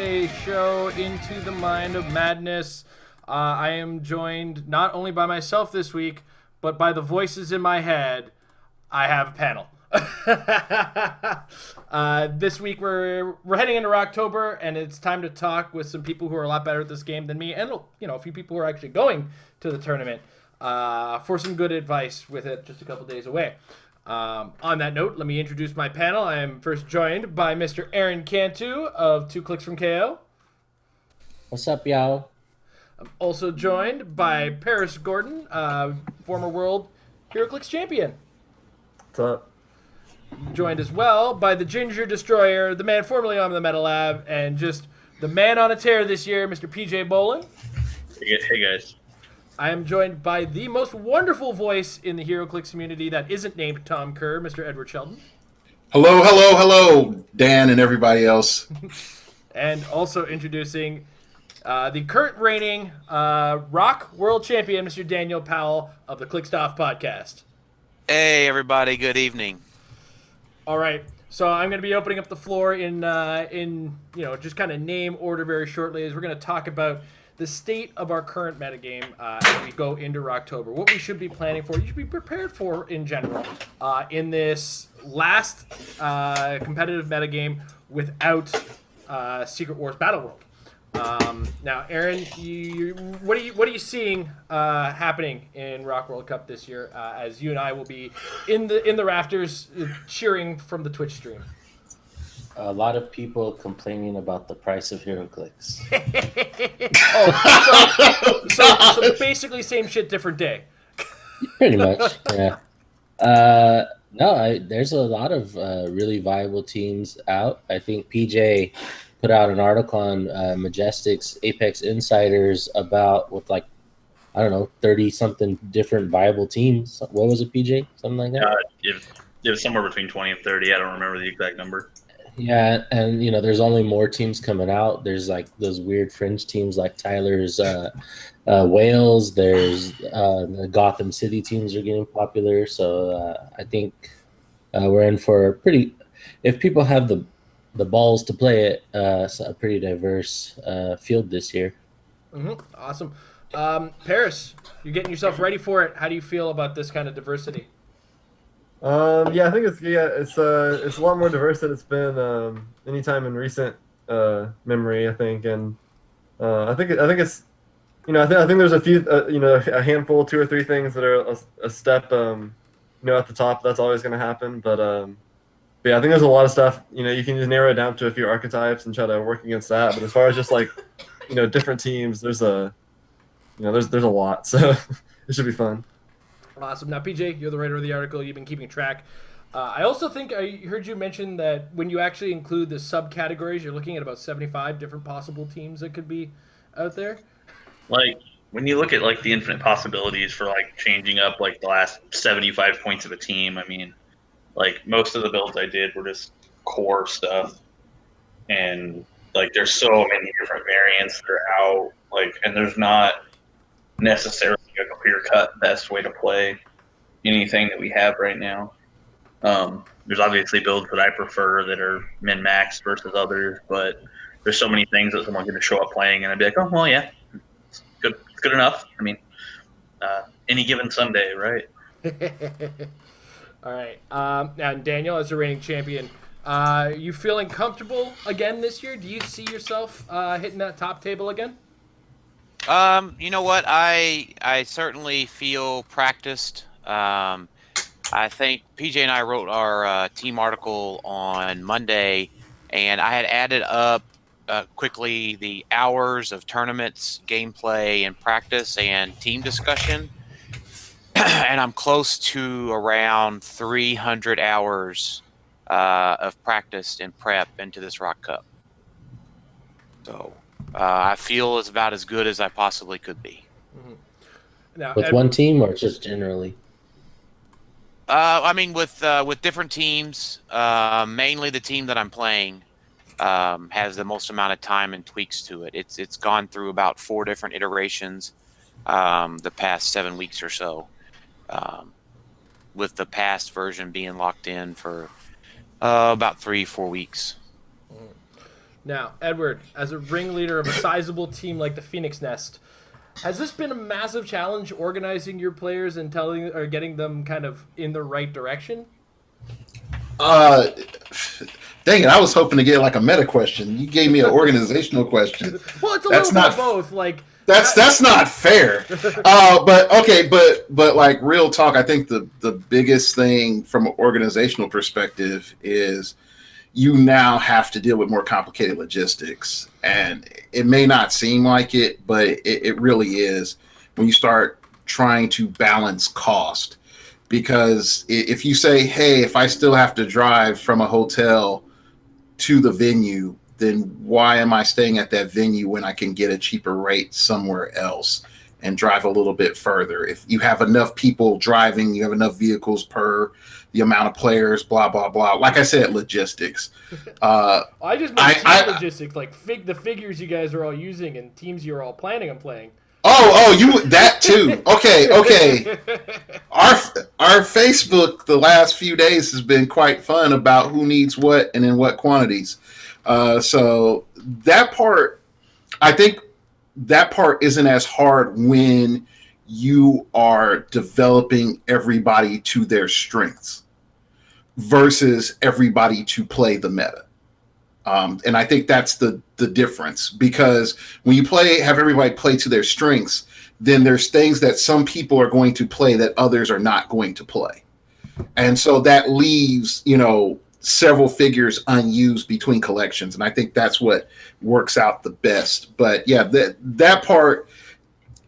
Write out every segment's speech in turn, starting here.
Thursday show, Into the Mind of Madness. I am joined not only by myself this week, but by the voices in my head. I have a panel. This week we're heading into ROCtober, and it's time to talk with some people who are a lot better at this game than me, and a few people who are actually going to the tournament for some good advice with it just a couple days away. On that note, let me introduce my panel. I am first joined by Mr. Aaron Cantu of 2 Clicks from KO. What's up, y'all? I'm also joined by Paris Gordon, former World HeroClix champion. What's up? Joined as well by the Ginger Destroyer, the man formerly on the Metal Lab, and just the man on a tear this year, Mr. PJ Bolin. Hey guys. I am joined by the most wonderful voice in the HeroClix community that isn't named Tom Kerr, Mr. Edward Sheldon. Hello, Dan and everybody else. And also introducing the current reigning Rock World Champion, Mr. Daniel Powell of the Clickstuff podcast. Hey, everybody. Good evening. All right. So I'm going to be opening up the floor in just kind of name order very shortly, as we're going to talk about the state of our current metagame as we go into ROCtober. What we should be planning for, you should be prepared for in general in this last competitive metagame without Secret Wars Battle World. Now, Aaron, what are you seeing happening in Rock World Cup this year? As you and I will be in the rafters cheering from the Twitch stream. A lot of people complaining about the price of HeroClix. So basically same shit, different day. Pretty much, yeah. There's a lot of really viable teams out. I think PJ put out an article on Majestic's Apex Insiders about 30-something different viable teams. What was it, PJ? Something like that? It was somewhere between 20 and 30. I don't remember the exact number. Yeah, and there's only more teams coming out. There's like those weird fringe teams like Tyler's Wales. There's the Gotham City teams are getting popular. So I think we're in for if people have the balls to play it, it's a pretty diverse field this year. Mm-hmm. Awesome. Paris, you're getting yourself ready for it. How do you feel about this kind of diversity? I think it's a lot more diverse than it's been any time in recent memory. I think, and I think it's I think there's a few a handful, 2 or 3 things that are a step at the top. That's always going to happen, but yeah, I think there's a lot of stuff. You can just narrow it down to a few archetypes and try to work against that. But as far as just different teams, there's a lot, so it should be fun. Awesome. Now, PJ, you're the writer of the article. You've been keeping track. I also think I heard you mention that when you actually include the subcategories, you're looking at about 75 different possible teams that could be out there. Like, when you look at the infinite possibilities for changing up the last 75 points of a team, I mean, most of the builds I did were just core stuff, and there's so many different variants that are out, and there's not necessarily a clear-cut best way to play anything that we have right now. There's obviously builds that I prefer that are min-maxed versus others, but there's so many things that someone's going to show up playing, and I'd be like, oh, well, yeah, it's good enough. I mean, any given Sunday, right? All right. Now, Daniel, as the reigning champion, you feeling comfortable again this year? Do you see yourself hitting that top table again? You know what? I certainly feel practiced. I think PJ and I wrote our team article on Monday, and I had added up quickly the hours of tournaments, gameplay, and practice and team discussion. And I'm close to around 300 hours of practice and prep into this Rock Cup. So I feel it's about as good as I possibly could be. Mm-hmm. Now, with one team or just generally? I mean, with different teams, mainly the team that I'm playing has the most amount of time and tweaks to it. It's gone through about 4 different iterations the past 7 weeks or so, with the past version being locked in for about 3-4 weeks. Now, Edward, as a ringleader of a sizable team like the Phoenix Nest, has this been a massive challenge organizing your players and telling or getting them kind of in the right direction? Uh, Dang it! I was hoping to get like a meta question. You gave me an organizational question. Well, it's a That's little bit not- of both. Like That's not fair. But okay, but like real talk, I think the biggest thing from an organizational perspective is you now have to deal with more complicated logistics, and it may not seem like it, but it really is when you start trying to balance cost. Because if you say, hey, if I still have to drive from a hotel to the venue, then why am I staying at that venue when I can get a cheaper rate somewhere else and drive a little bit further? If you have enough people driving, you have enough vehicles per the amount of players, blah, blah, blah. Like I said, logistics. I just meant team I- logistics, like the figures you guys are all using and teams you're all planning on playing. You that too. Okay. Our Facebook the last few days has been quite fun about who needs what and in what quantities. So that part, I think that part isn't as hard when you are developing everybody to their strengths versus everybody to play the meta. And I think that's the difference, because when you have everybody play to their strengths, then there's things that some people are going to play that others are not going to play. And so that leaves, several figures unused between collections. And I think that's what works out the best. But yeah, that part,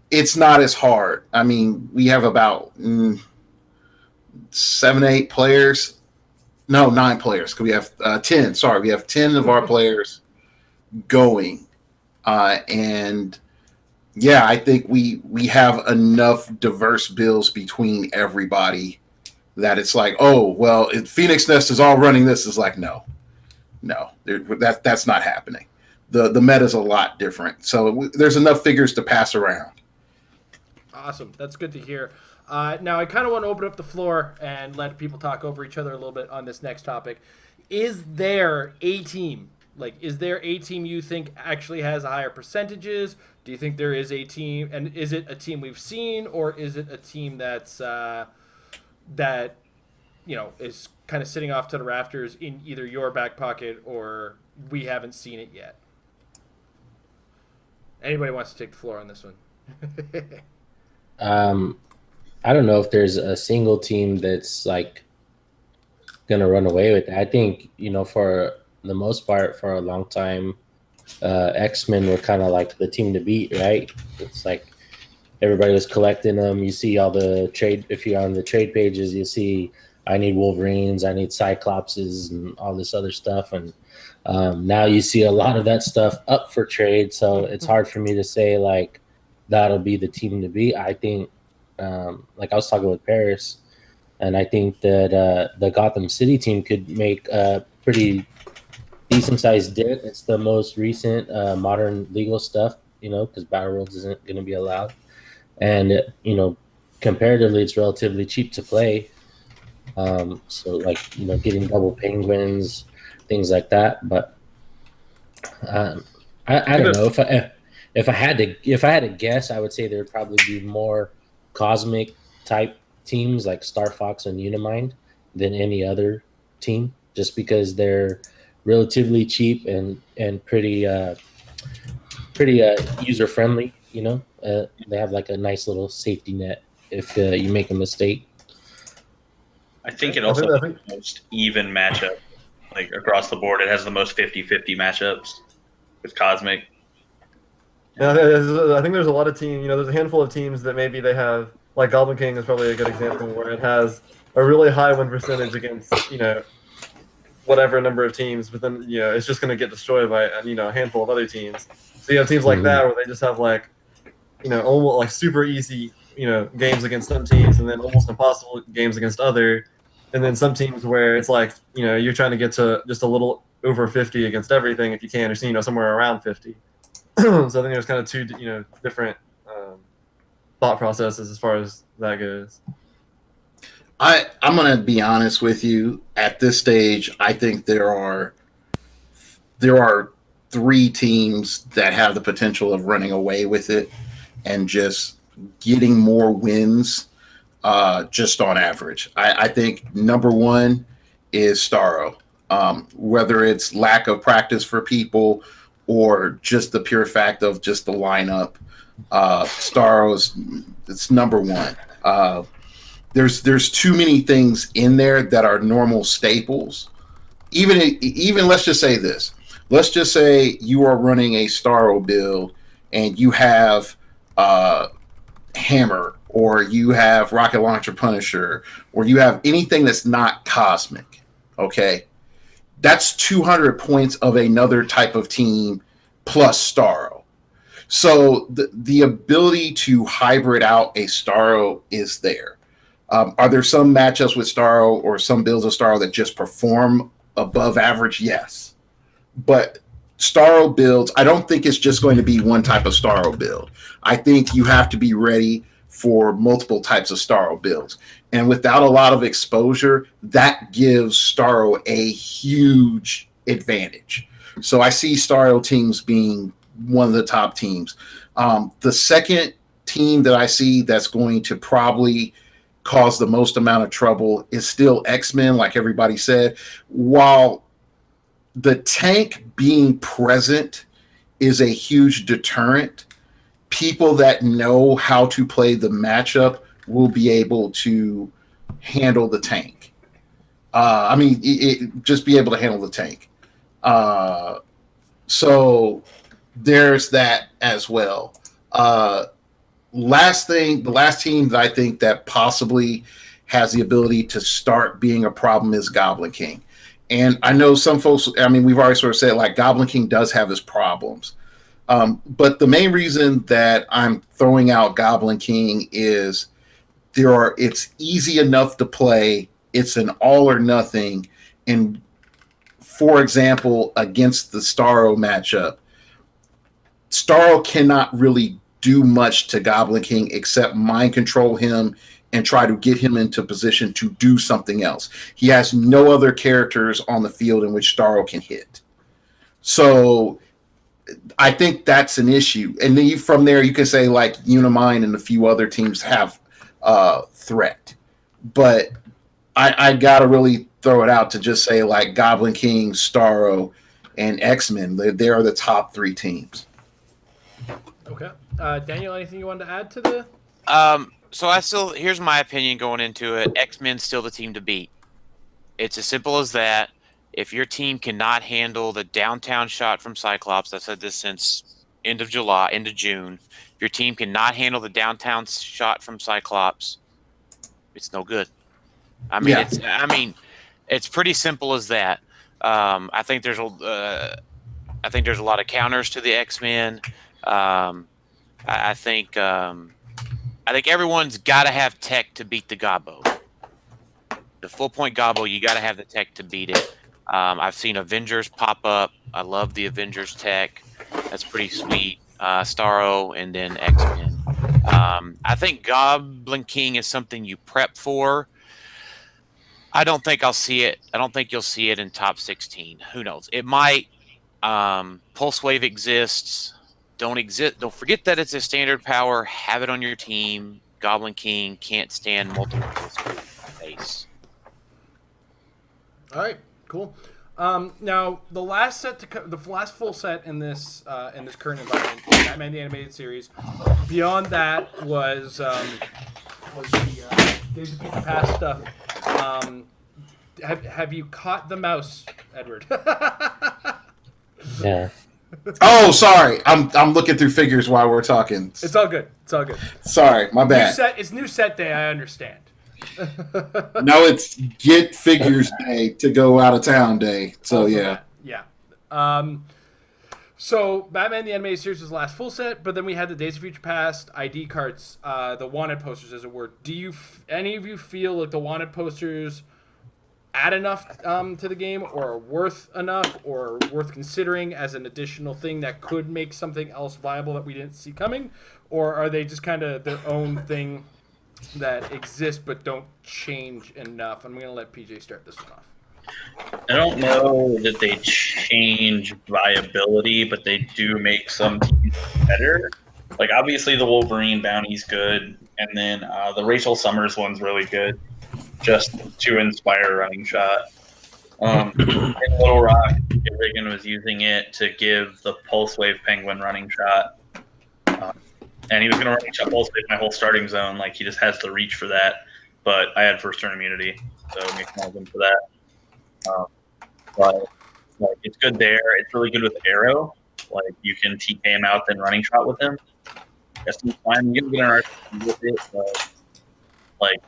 it's not as hard. I mean, we have about 7, 8 players. No, 9 players. Because we have 10. Sorry, we have 10 of our players going. And yeah, I think we have enough diverse builds between everybody that it's like, oh, well, Phoenix Nest is all running this. Is like, no, that's not happening. The meta's a lot different. So there's enough figures to pass around. Awesome. That's good to hear. Now, I kind of want to open up the floor and let people talk over each other a little bit on this next topic. Is there a team? Is there a team you think actually has higher percentages? Do you think there is a team? And is it a team we've seen, or is it a team that's is kind of sitting off to the rafters in either your back pocket or we haven't seen it yet? Anybody wants to take the floor on this one? I don't know if there's a single team that's gonna run away with it. I think for the most part, for a long time, X-Men were kind of like the team to beat, right? It's like everybody was collecting them. You see all the trade. If you're on the trade pages, you see I need Wolverines, I need Cyclopses, and all this other stuff. And now you see a lot of that stuff up for trade. So it's hard for me to say that'll be the team to beat. I think, I was talking with Paris, and I think that the Gotham City team could make a pretty decent sized dent. It's the most recent modern legal stuff, because Battle Worlds isn't going to be allowed. And, comparatively, it's relatively cheap to play. So getting double penguins, things like that. But I don't know if I had to guess, I would say there would probably be more cosmic type teams like Star Fox and Unimind than any other team, just because they're relatively cheap and pretty user friendly. They have a nice little safety net if you make a mistake. I think it also has the most even matchup, across the board. It has the most 50-50 matchups with Cosmic. Yeah, I think there's a lot of teams. There's a handful of teams that maybe they have, like Goblin King is probably a good example, where it has a really high win percentage against whatever number of teams, but then it's just going to get destroyed by a handful of other teams. So you have teams like that where they just have almost super easy games against some teams, and then almost impossible games against other, and then some teams where it's you're trying to get to just a little over 50 against everything if you can, or somewhere around 50. So I think there's kind of two different thought processes as far as that goes. I'm going to be honest with you. At this stage, I think there are 3 teams that have the potential of running away with it and just getting more wins just on average. I think number 1 is Starro. Whether it's lack of practice for people or just the pure fact of just the lineup, Starro's it's number 1. There's too many things in there that are normal staples. Even let's just say this. Let's just say you are running a Starro build and you have Hammer, or you have Rocket Launcher Punisher, or you have anything that's not cosmic. Okay, that's 200 points of another type of team plus Starro. So the ability to hybrid out a Starro is there. Are there some matchups with Starro or some builds of Starro that just perform above average? Yes. But Starro builds, I don't think it's just going to be one type of Starro build. I think you have to be ready for multiple types of Starro builds. And without a lot of exposure, that gives Starro a huge advantage. So I see Starro teams being one of the top teams. The second team that I see that's going to probably cause the most amount of trouble is still X-Men, like everybody said. While the tank being present is a huge deterrent, people that know how to play the matchup will be able to handle the tank. Just be able to handle the tank. So there's that as well. The last team that I think that possibly has the ability to start being a problem is Goblin King. And I know some folks, we've already sort of said, like, Goblin King does have his problems. But the main reason that I'm throwing out Goblin King is it's easy enough to play. It's an all or nothing. And for example, against the Starro matchup, Starro cannot really do much to Goblin King except mind control him and try to get him into position to do something else. He has no other characters on the field in which Starro can hit. So I think that's an issue. And then from there, you can say like Unimind and a few other teams have threat. But I got to really throw it out to just say like Goblin King, Starro, and X-Men. They are the top 3 teams. Okay. Daniel, anything you wanted to add to the... So here's my opinion going into it. X-Men's still the team to beat. It's as simple as that. If your team cannot handle the downtown shot from Cyclops, I've said this since end of June. If your team cannot handle the downtown shot from Cyclops, it's no good. It's pretty simple as that. I think there's a lot of counters to the X-Men. I think everyone's got to have tech to beat the Gobbo. The full point Gobbo, you got to have the tech to beat it. I've seen Avengers pop up. I love the Avengers tech. That's pretty sweet. Starro and then X-Men. I think Goblin King is something you prep for. I don't think I'll see it. I don't think you'll see it in top 16. Who knows? It might. Pulse Wave exists. Don't forget that it's a standard power. Have it on your team. Goblin King can't stand multiple base. All right, cool. Now the last full set in this current environment, Batman the Animated Series. Beyond that was the Days of Future Past stuff. Have you caught the mouse, Edward? Yeah. Oh, sorry. I'm looking through figures while we're talking. It's all good. It's all good. Sorry, my bad. It's new set day. I understand. No, it's get figures day to go out of town day. So yeah. Yeah. So Batman the Animated Series was the last full set, but then we had the Days of Future Past ID cards, the wanted posters, as it were. Do any of you feel like the wanted posters add enough to the game, or are worth enough, or worth considering as an additional thing that could make something else viable that we didn't see coming, or are they just kind of their own thing that exist but don't change enough? I'm going to let PJ start this one off. I don't know that they change viability, but they do make some teams better. Like obviously the Wolverine bounty's good, and then the Rachel Summers one's really good, just to inspire running shot. In Little Rock, Reagan was using it to give the Pulse Wave Penguin running shot, and he was going to running shot Pulse Wave my whole starting zone. Like he just has the reach for that. But I had first turn immunity, so it makes more room for that. But like it's good there. It's really good with Arrow. Like you can TK him out, then running shot with him. That's fine. You can get an RPG with it, but like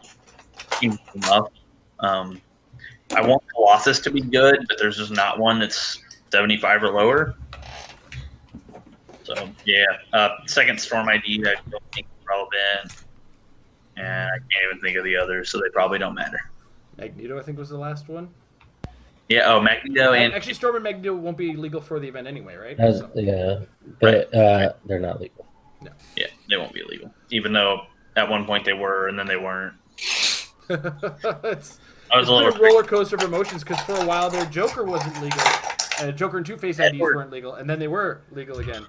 seems enough. I want Colossus to be good, but there's just not one that's 75 or lower. So yeah, second Storm ID I don't think is relevant, and I can't even think of the others, so they probably don't matter. Magneto, I think, was the last one. Yeah. Oh, Magneto and Actually, Storm and Magneto won't be legal for the event anyway, right? Yeah, Right. they're not legal. yeah, they won't be illegal, even though at one point they were, and then they weren't. It's I was a been little a roller coaster of emotions because for a while their Joker wasn't legal, and Joker and Two-Face IDs weren't legal, and then they were legal again.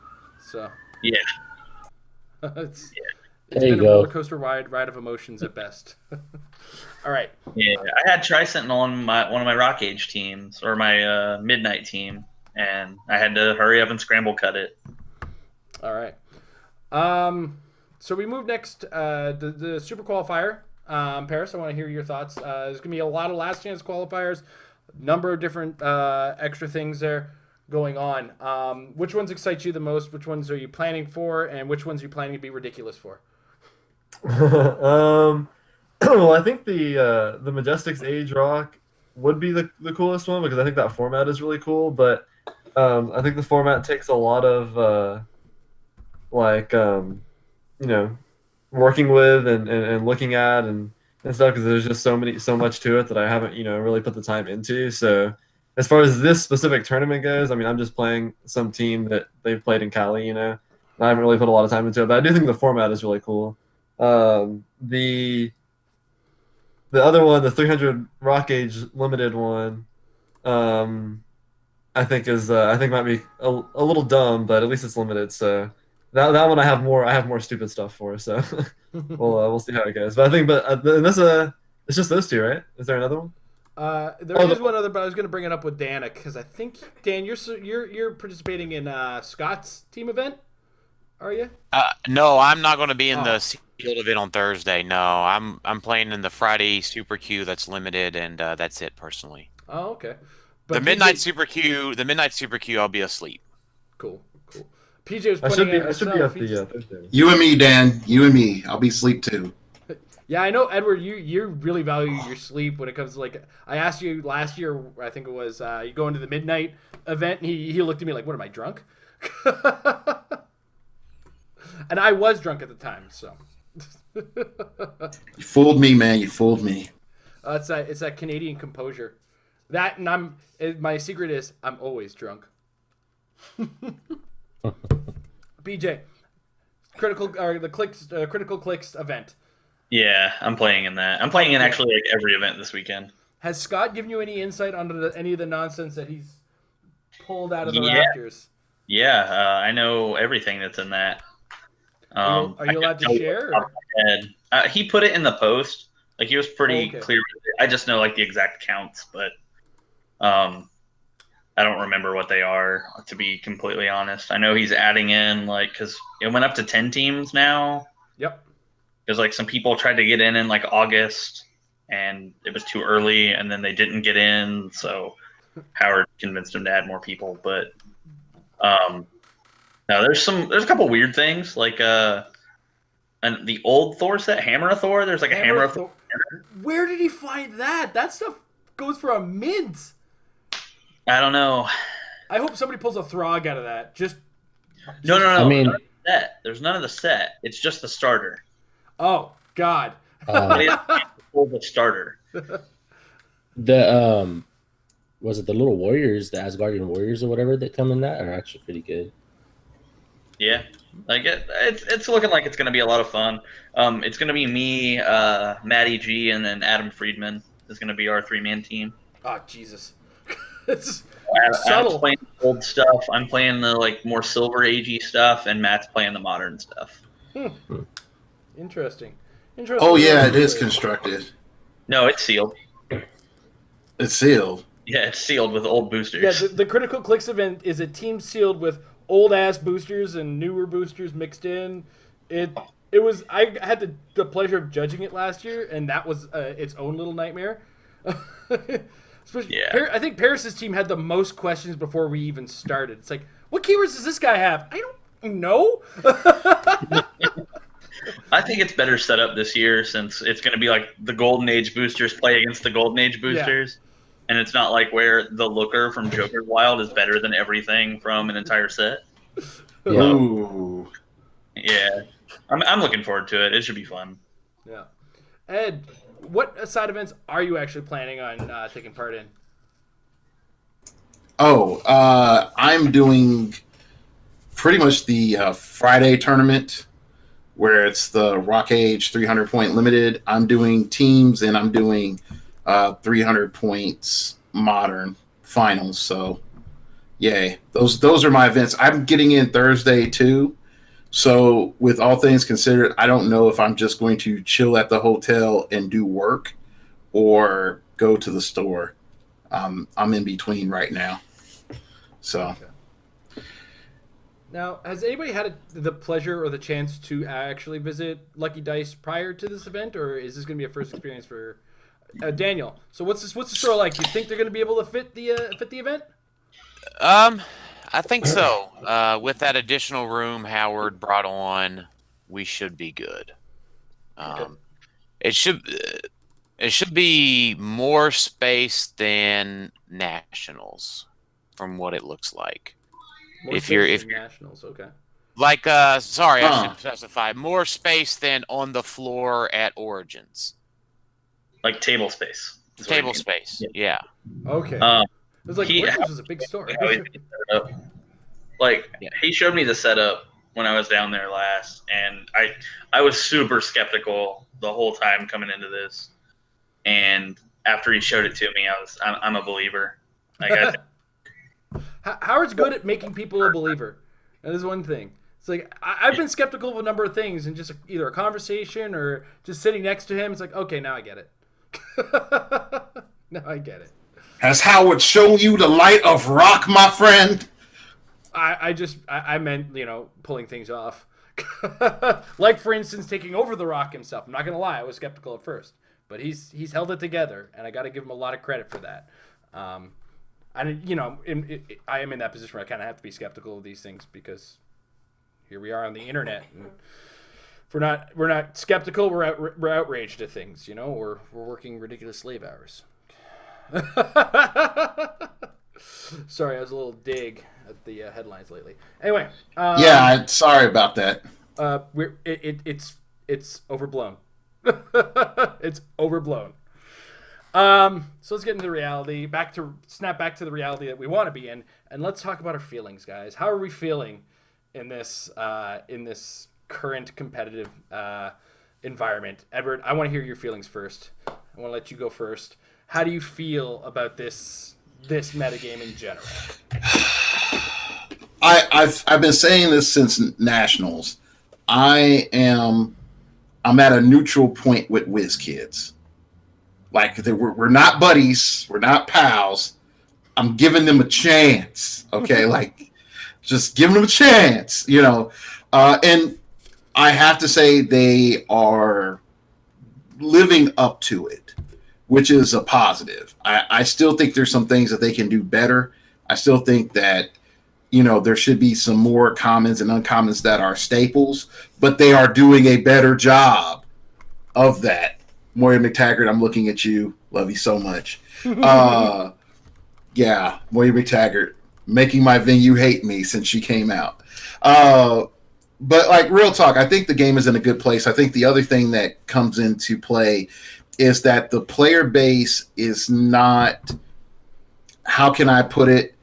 So yeah. it's There been you a go. roller coaster ride of emotions at best. All right. Yeah, I had Tri-Sentinel on one of my Rock Age teams, or my Midnight team, and I had to hurry up and scramble cut it. All right. So we move next the Super Qualifier. Paris, I want to hear your thoughts. There's going to be a lot of last chance qualifiers, number of different extra things there going on. Which ones excite you the most? Which ones are you planning for? And which ones are you planning to be ridiculous for? Well, I think the Majestics Age Rock would be the coolest one because I think that format is really cool. But I think the format takes a lot of working with and looking at and stuff because there's just so much to it that I haven't really put the time into. So as far as this specific tournament goes, I mean I'm just playing some team that they've played in Cali. And I haven't really put a lot of time into it, but I do think the format is really cool. The other one, the 300 Rock Age limited one, I think might be a little dumb, but at least it's limited. So that one I have more stupid stuff for. So we'll see how it goes. But I think it's just those two, right? Is there another one? There is one other, but I was going to bring it up with Dana because I think Dan, you're participating in Scott's team event. Are you? No, I'm not going to be in the sealed event on Thursday. No, I'm playing in the Friday Super Q that's limited, and that's it personally. Oh, okay. But the Midnight Super Q, I'll be asleep. Cool. PJ was I putting should be at the Thursday. You and me, Dan. You and me. I'll be asleep too. Yeah, I know, Edward. You really value your sleep when it comes to like. I asked you last year. I think it was you go into the midnight event. And he looked at me like, "What am I drunk?" And I was drunk at the time, so. You fooled me, man. You fooled me. It's that Canadian composure. That and my secret is I'm always drunk. BJ, critical clicks event. Yeah, I'm playing in that. I'm playing in actually like every event this weekend. Has Scott given you any insight onto any of the nonsense that he's pulled out of the rafters? Yeah, I know everything that's in that. Are you allowed to share? He put it in the post. Like he was pretty Okay. clear with it. I just know like the exact counts, but I don't remember what they are, to be completely honest. I know he's adding in like because it went up to 10 teams now. Yep. Because like some people tried to get in like August, and it was too early, and then they didn't get in. So Howard convinced him to add more people, but no, there's a couple weird things like and the old Thor set, Hammer of Thor. There's like a Hammer of Thor. Where did he find that? That stuff goes for a mint. I don't know. I hope somebody pulls a Throg out of that. No. I mean, none of the set. There's none of the set. It's just the starter. Oh God. Pull the starter. The was it the little warriors, the Asgardian warriors or whatever that come in that are actually pretty good. Yeah, like it's looking like it's going to be a lot of fun. It's going to be me, Matty G, and then Adam Friedman is going to be our 3-man team. Oh Jesus, it's Adam's subtle. playing old stuff. I'm playing the like more Silver Agey stuff, and Matt's playing the modern stuff. Interesting. Oh yeah, it Interesting. is constructed. No, it's sealed. It's sealed. Yeah, it's sealed with old boosters. Yeah, the Critical Clicks event is a team sealed with old ass boosters and newer boosters mixed in. It was I had the pleasure of judging it last year, and that was its own little nightmare. Yeah. I think Paris's team had the most questions before we even started. It's like, what keywords does this guy have? I don't know. I think it's better set up this year since it's going to be like the Golden Age boosters play against the Golden Age boosters. And it's not like where the Looker from Joker's Wild is better than everything from an entire set. Yeah. Ooh. Yeah. I'm looking forward to it. It should be fun. Yeah. Ed, what side events are you actually planning on taking part in? Oh, I'm doing pretty much the Friday tournament where it's the Rock Age 300 point limited. I'm doing teams and I'm doing 300 points modern finals. So, yay. Those are my events. I'm getting in Thursday too. So, with all things considered, I don't know if I'm just going to chill at the hotel and do work or go to the store. I'm in between right now. So, Okay. Now, has anybody had the pleasure or the chance to actually visit Lucky Dice prior to this event, or is this going to be a first experience for Daniel? So, what's the store like? Do you think they're going to be able to fit the event? I think so. With that additional room Howard brought on, we should be good. Okay. It should be more space than Nationals, from what it looks like. More If you're Nationals, okay. like, sorry, I should specify more space than on the floor at Origins. Like table space. is what I Table mean. space, yeah. Okay. Um, It was like he- Origins was a big store. Like Yeah. he showed me the setup when I was down there last, and I was super skeptical the whole time coming into this, and after he showed it to me, I'm a believer. Like Howard's good at making people a believer. That is one thing. It's like I've been skeptical of a number of things, and just either a conversation or just sitting next to him, it's like, okay, now I get it. Now I get it. has Howard shown you the light of rock, my friend? I meant, pulling things off. Like, for instance, taking over the Rock himself. I'm not gonna lie, I was skeptical at first, but he's held it together, and I got to give him a lot of credit for that. I am in that position where I kind of have to be skeptical of these things because here we are on the internet. And if we're not skeptical, we're outraged at things. We're working ridiculous slave hours. Sorry, I was a little dig at the headlines lately. Anyway, Sorry about that. it's overblown. It's overblown. So let's get into reality. Snap back to the reality that we want to be in, and let's talk about our feelings, guys. How are we feeling in this current competitive environment? Edward, I want to hear your feelings first. I want to let you go first. How do you feel about this metagame in general? I've been saying this since Nationals. I'm at a neutral point with WizKids. Like we're not buddies, we're not pals. I'm giving them a chance. Okay, like just giving them a chance, And I have to say they are living up to it, which is a positive. I still think there's some things that they can do better. I still think that, there should be some more commons and uncommons that are staples, but they are doing a better job of that. Moira McTaggart, I'm looking at you. Love you so much. Moira McTaggart, making my venue hate me since she came out. But like real talk, I think the game is in a good place. I think the other thing that comes into play is that the player base is not, how can I put it,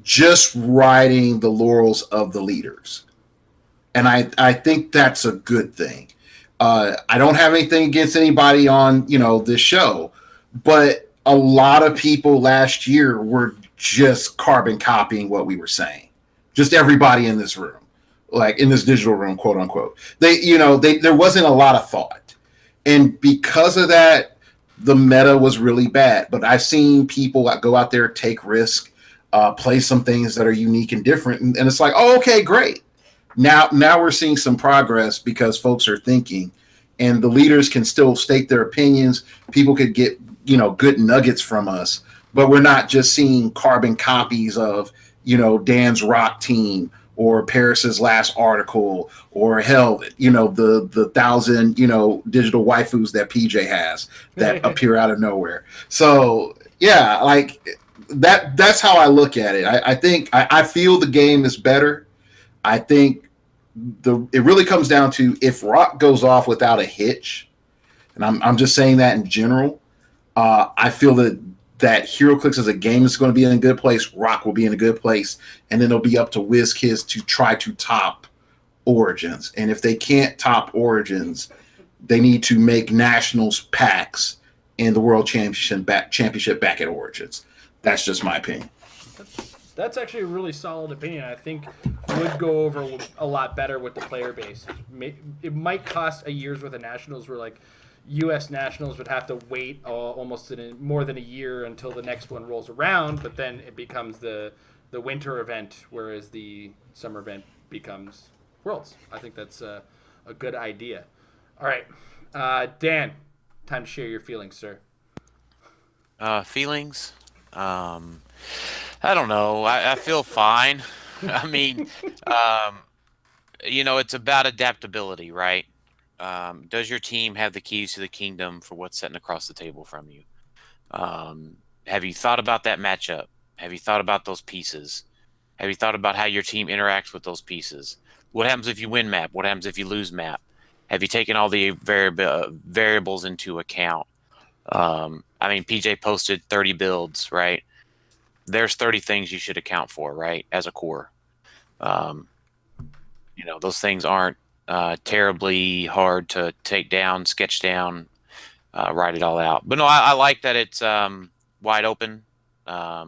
just riding the laurels of the leaders. And I think that's a good thing. I don't have anything against anybody on, this show, but a lot of people last year were just carbon copying what we were saying. Just everybody in this room, like in this digital room, quote unquote. There wasn't a lot of thought. And because of that, the meta was really bad. But I've seen people go out there, take risk, play some things that are unique and different. And it's like, oh, okay, great. Now we're seeing some progress because folks are thinking, and the leaders can still state their opinions. People could get, good nuggets from us, but we're not just seeing carbon copies of, Dan's rock team or Paris's last article, or hell, the 1,000, digital waifus that PJ has that appear out of nowhere. So yeah, like that's how I look at it. I think I feel the game is better. I think it really comes down to if Rock goes off without a hitch, and I'm just saying that in general. I feel that HeroClix as a game is going to be in a good place. Rock will be in a good place, and then it'll be up to WizKids to try to top Origins. And if they can't top Origins, they need to make Nationals packs and the World Championship back at Origins. That's just my opinion. That's actually a really solid opinion. I think would go over a lot better with the player base. It might cost a year's worth of Nationals where like U.S. Nationals would have to wait almost more than a year until the next one rolls around, but then it becomes the winter event, whereas the summer event becomes Worlds. I think that's a good idea. All right, Dan, time to share your feelings, sir. Feelings? I don't know. I feel fine. I mean, it's about adaptability, right? Does your team have the keys to the kingdom for what's sitting across the table from you? Have you thought about that matchup? Have you thought about those pieces? Have you thought about how your team interacts with those pieces? What happens if you win map? What happens if you lose map? Have you taken all the variables into account? PJ posted 30 builds, right? There's 30 things you should account for, right, as a core. Those things aren't terribly hard to take down, sketch down, write it all out. But no, I like that it's wide open. I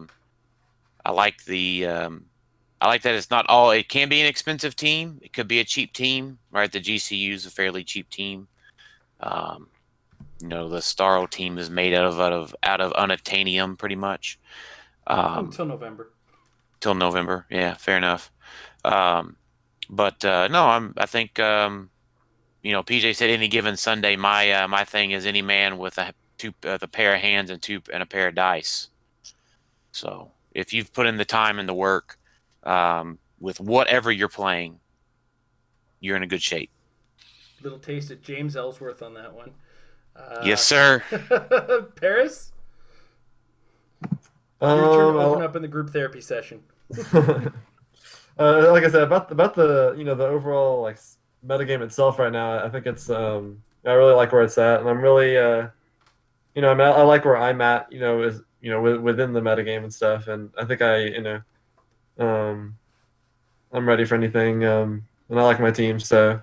like that it's not all. It can be an expensive team. It could be a cheap team, right? The GCU is a fairly cheap team. The Starro team is made out of unobtainium, pretty much. Until November. Till November, yeah, fair enough. No, I think PJ said any given Sunday. My thing is any man with the pair of hands and a pair of dice. So if you've put in the time and the work with whatever you're playing, you're in a good shape. Little taste of James Ellsworth on that one. Yes, sir. Paris? Your turn to I'll- open up in the group therapy session. like I said about the the overall like metagame itself right now, I think it's I really like where it's at, and I'm really I like where I'm at, is within the metagame and stuff, and I think I'm ready for anything, and I like my team, so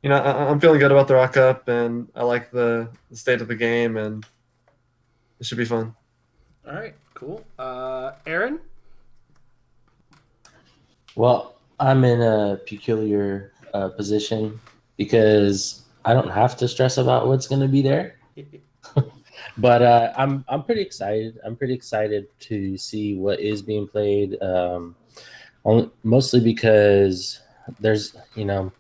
I'm feeling good about the Rock Cup, and I like the state of the game, and it should be fun. All right, cool. Aaron? Well, I'm in a peculiar position because I don't have to stress about what's going to be there. But I'm pretty excited. I'm pretty excited to see what is being played. Mostly because there's when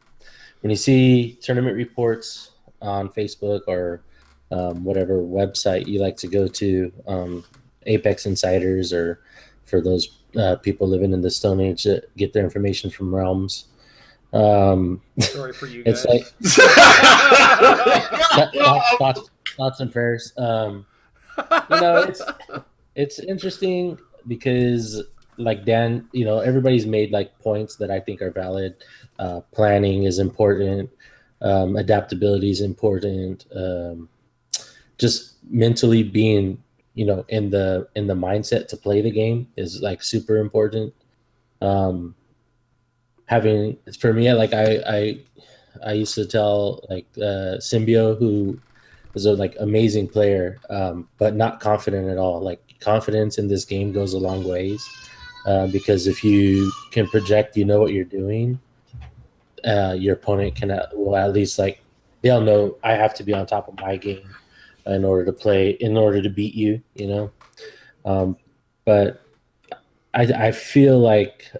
you see tournament reports on Facebook or whatever website you like to go to, Apex Insiders, or for those people living in the Stone Age that get their information from Realms. Sorry for you guys. It's like thoughts and prayers. It's interesting because, like Dan, everybody's made like points that I think are valid. Planning is important. Adaptability is important. Just mentally being in the mindset to play the game is like super important. Having, for me, like I used to tell like Symbio, who is a like amazing player, but not confident at all. Like confidence in this game goes a long ways, because if you can project, you know what you're doing. Your opponent can will at least like they'll know I have to be on top of my game in order to play, in order to beat you. You know, but I feel like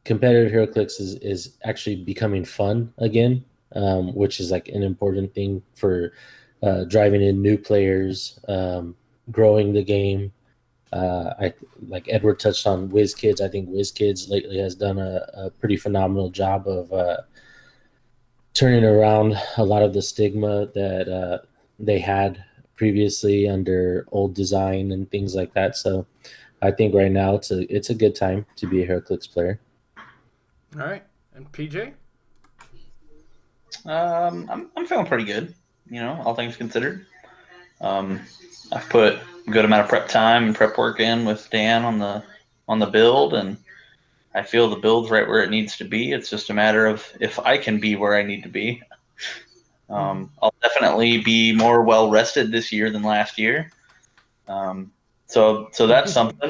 competitive HeroClix is actually becoming fun again, which is like an important thing for driving in new players, growing the game. I like Edward touched on WizKids. I think WizKids lately has done a pretty phenomenal job of turning around a lot of the stigma that they had previously under old design and things like that. So I think right now it's a good time to be a HeroClix player. All right, and PJ. I'm feeling pretty good. You know, all things considered. I've put a good amount of prep time and prep work in with Dan on the build, and I feel the build's right where it needs to be. It's just a matter of if I can be where I need to be. I'll definitely be more well rested this year than last year. So that's something.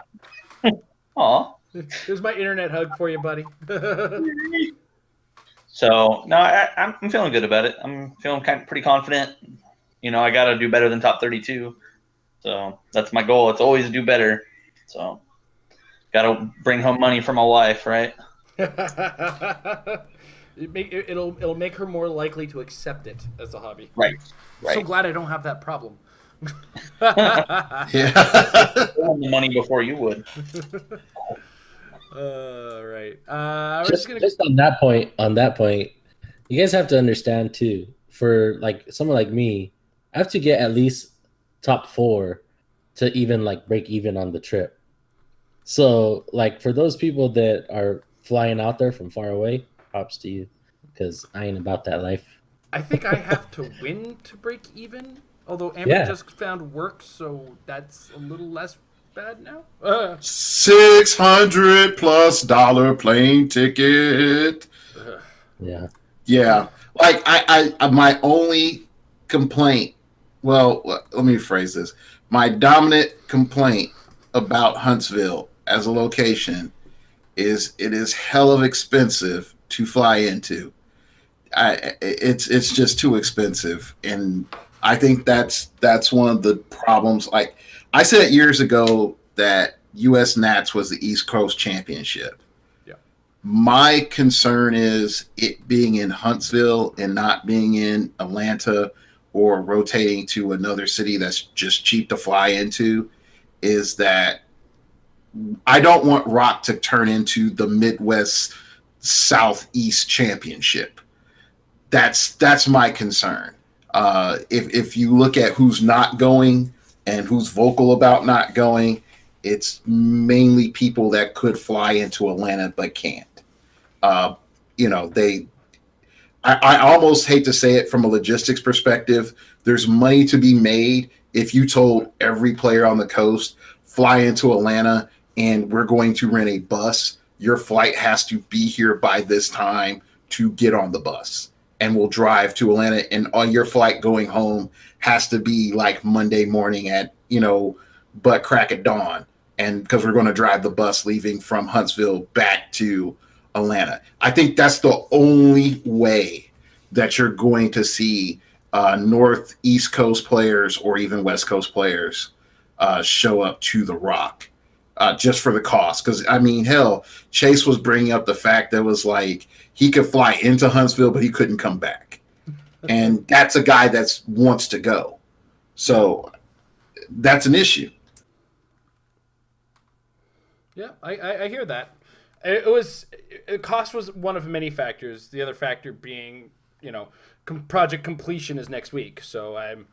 Aw. Here's my internet hug for you, buddy. So no, I'm feeling good about it. I'm feeling pretty confident. You know, I got to do better than top 32. So that's my goal. It's always do better. So got to bring home money for my wife, right? It'll make her more likely to accept it as a hobby. Right. So glad I don't have that problem. Yeah. The money before you would. Right. Just on that point, you guys have to understand too. For like someone like me, I have to get at least top 4 to even like break even on the trip. So like for those people that are flying out there from far away, props to you, because I ain't about that life. I think I have to win to break even. Although Amber just found work, so that's a little less bad now. $600+ plane ticket. Yeah. Yeah. Like I my only complaint. Well, let me phrase this. My dominant complaint about Huntsville as a location is it is hell of expensive to fly into. It's just too expensive, and I think that's one of the problems. Like I said years ago that U.S. Nats was the East Coast Championship. Yeah. My concern is it being in Huntsville and not being in Atlanta or rotating to another city that's just cheap to fly into. Is that I don't want Rock to turn into the Midwest Southeast Championship. That's my concern. If you look at who's not going and who's vocal about not going, it's mainly people that could fly into Atlanta but can't. You know, I almost hate to say it from a logistics perspective. There's money to be made if you told every player on the coast, fly into Atlanta and we're going to rent a bus. Your flight has to be here by this time to get on the bus. And we'll drive to Atlanta, and on your flight going home has to be like Monday morning at, butt crack at dawn. And because we're going to drive the bus leaving from Huntsville back to Atlanta. I think that's the only way that you're going to see Northeast Coast players or even West Coast players show up to the Rock just for the cost. Because, I mean, hell, Chase was bringing up the fact that was like he could fly into Huntsville, but he couldn't come back. And that's a guy that wants to go. So that's an issue. Yeah, I hear that. Cost was one of many factors. The other factor being, project completion is next week, so I'm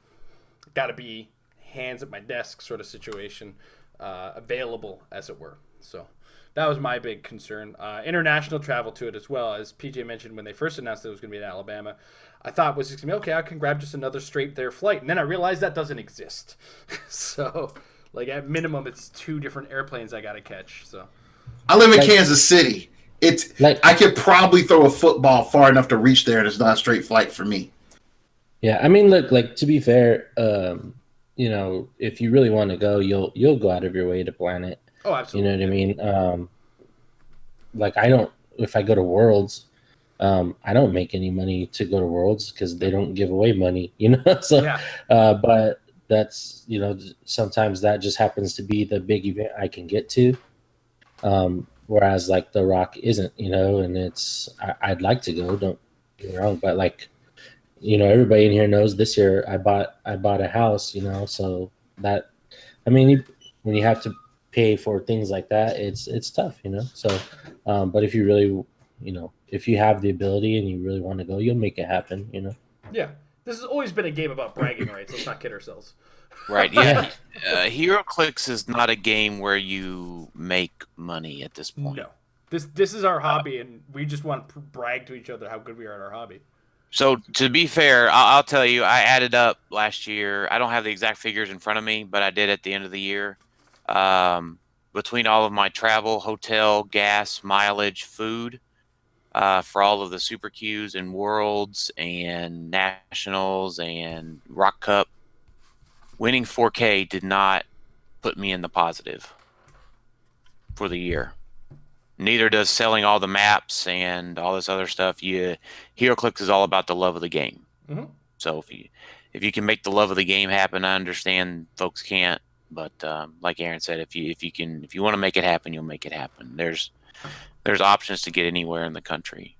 got to be hands at my desk sort of situation, available as it were. So that was my big concern. International travel to it as well, as PJ mentioned when they first announced it was going to be in Alabama. I thought was just going to be okay. I can grab just another straight there flight, and then I realized that doesn't exist. So, like at minimum, it's 2 different airplanes I got to catch. So. I live in Kansas City. I could probably throw a football far enough to reach there, and it's not a straight flight for me. Yeah, I mean, look, like to be fair, if you really want to go, you'll go out of your way to plan it. Oh, You know absolutely. what I mean? Like I don't. If I go to Worlds, I don't make any money to go to Worlds because they don't give away money. So, Yeah. but that's sometimes that just happens to be the big event I can get to. Whereas like the Rock isn't, and I'd like to go. Don't get me wrong, but like everybody in here knows this year I bought a house, so that I mean when you have to pay for things like that, it's tough, so but if you really if you have the ability and you really want to go, you'll make it happen. Yeah. This has always been a game about bragging rights. Let's not kid ourselves. Right. Yeah. Yeah. HeroClix is not a game where you make money at this point. No. This is our hobby, and we just want to brag to each other how good we are at our hobby. So to be fair, I'll tell you, I added up last year. I don't have the exact figures in front of me, but I did at the end of the year. Between all of my travel, hotel, gas, mileage, food, for all of the Super Qs and Worlds and Nationals and Rock Cup, winning 4K did not put me in the positive for the year. Neither does selling all the maps and all this other stuff. HeroClix is all about the love of the game. Mm-hmm. So if you can make the love of the game happen, I understand folks can't. But like Aaron said, if you want to make it happen, you'll make it happen. There's options to get anywhere in the country.